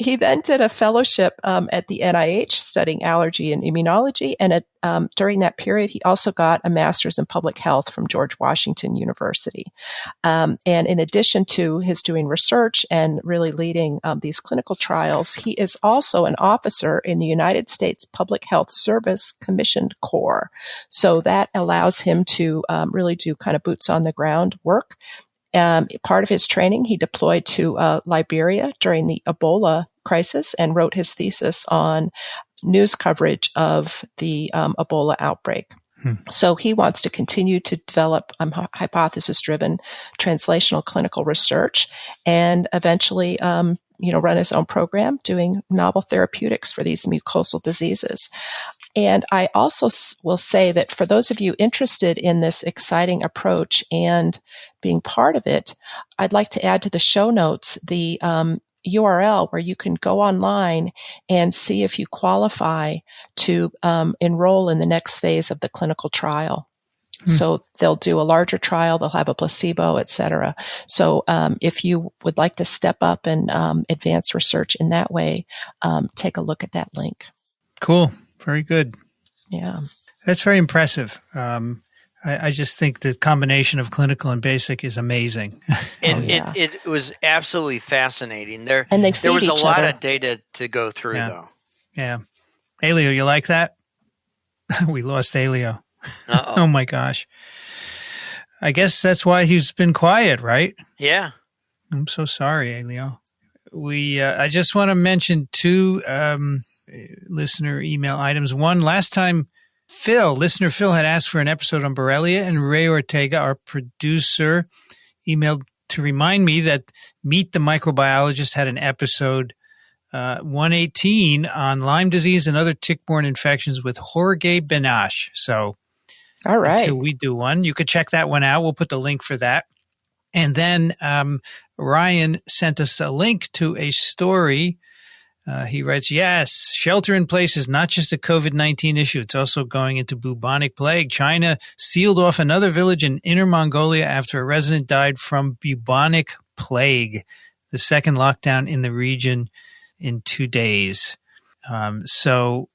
He then did a fellowship at the NIH studying allergy and immunology. And during that period, he also got a master's in public health from George Washington University. And in addition to his doing research and really leading these clinical trials, he is also an officer in the United States Public Health Service Commissioned Corps. So that allows him to really do kind of boots on the ground work. Part of his training, he deployed to Liberia during the Ebola crisis and wrote his thesis on news coverage of the Ebola outbreak. So he wants to continue to develop hypothesis-driven translational clinical research and eventually, run his own program doing novel therapeutics for these mucosal diseases. And I also will say that for those of you interested in this exciting approach and being part of it, I'd like to add to the show notes the URL where you can go online and see if you qualify to enroll in the next phase of the clinical trial. So they'll do a larger trial, they'll have a placebo, et cetera. So if you would like to step up and advance research in that way, take a look at that link. Cool. Very good. Yeah. That's very impressive. I just think the combination of clinical and basic is amazing. It was absolutely fascinating. There was a lot of data to go through, though. Yeah. Elio, you like that? We lost Elio. Uh-oh. Oh, my gosh. I guess that's why he's been quiet, right? Yeah. I'm so sorry, Elio. I just want to mention two listener email items. One, last time listener Phil had asked for an episode on Borrelia, and Ray Ortega, our producer, emailed to remind me that Meet the Microbiologist had an episode 118 on Lyme disease and other tick-borne infections with Jorge Benash. So all right, until we do one, you could check that one out. We'll put the link for that. And then Ryan sent us a link to a story. He writes, yes, shelter in place is not just a COVID-19 issue. It's also going into bubonic plague. China sealed off another village in Inner Mongolia after a resident died from bubonic plague, the second lockdown in the region in 2 days. So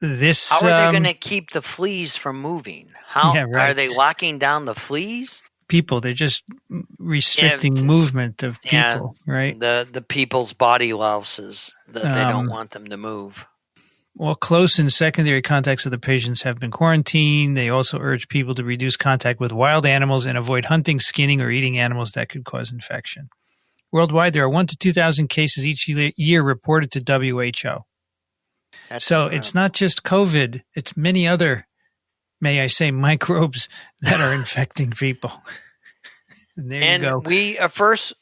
this... How are they going to keep the fleas from moving? Are they locking down the fleas? People, they're just restricting movement of people, right? The people's body louses, they don't want them to move. Well, close and secondary contacts of the patients have been quarantined. They also urge people to reduce contact with wild animals and avoid hunting, skinning, or eating animals that could cause infection. Worldwide, there are 1,000 to 2,000 cases each year reported to WHO. So it's not just COVID, it's many other, may I say, microbes that are infecting people. You go. We first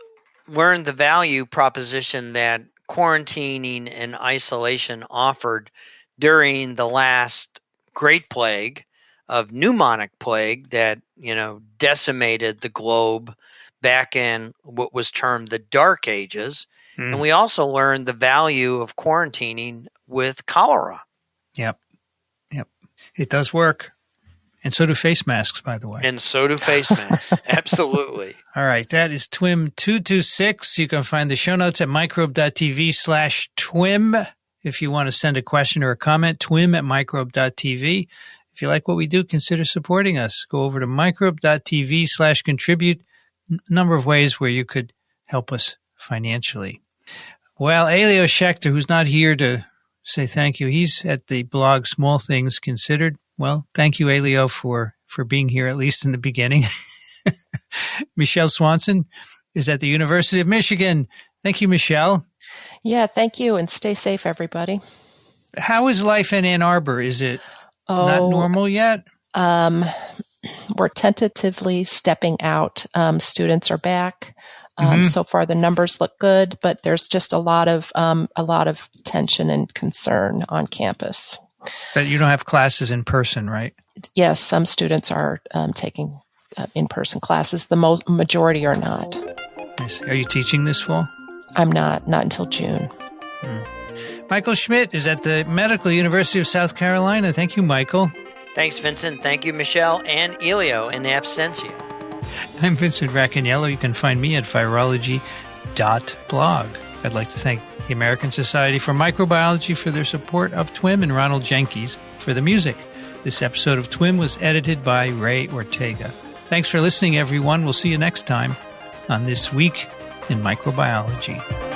learned the value proposition that quarantining and isolation offered during the last Great Plague of pneumonic plague that, decimated the globe back in what was termed the Dark Ages. And we also learned the value of quarantining with cholera. Yep. It does work. And so do face masks, by the way. And so do face masks. Absolutely. All right. That is TWiM 226. You can find the show notes at microbe.tv/TWiM. If you want to send a question or a comment, TWiM@microbe.tv. If you like what we do, consider supporting us. Go over to microbe.tv/contribute. A number of ways where you could help us financially. Well, Elio Schaechter, who's not here to say thank you, he's at the blog Small Things Considered. Well, thank you, Elio, for being here, at least in the beginning. Michele Swanson is at the University of Michigan. Thank you, Michele. Yeah, thank you, and stay safe, everybody. How is life in Ann Arbor? Is it not normal yet? We're tentatively stepping out. Students are back. So far, the numbers look good, but there's just a lot of tension and concern on campus. But you don't have classes in person, right? Yes, some students are taking in-person classes. The majority are not. I see. Are you teaching this fall? I'm not until June. Michael Schmidt is at the Medical University of South Carolina. Thank you, Michael. Thanks, Vincent. Thank you, Michele and Elio in absentia. I'm Vincent Racaniello. You can find me at virology.blog. I'd like to thank the American Society for Microbiology for their support of TWiM and Ronald Jenkins for the music. This episode of TWiM was edited by Ray Ortega. Thanks for listening, everyone. We'll see you next time on This Week in Microbiology.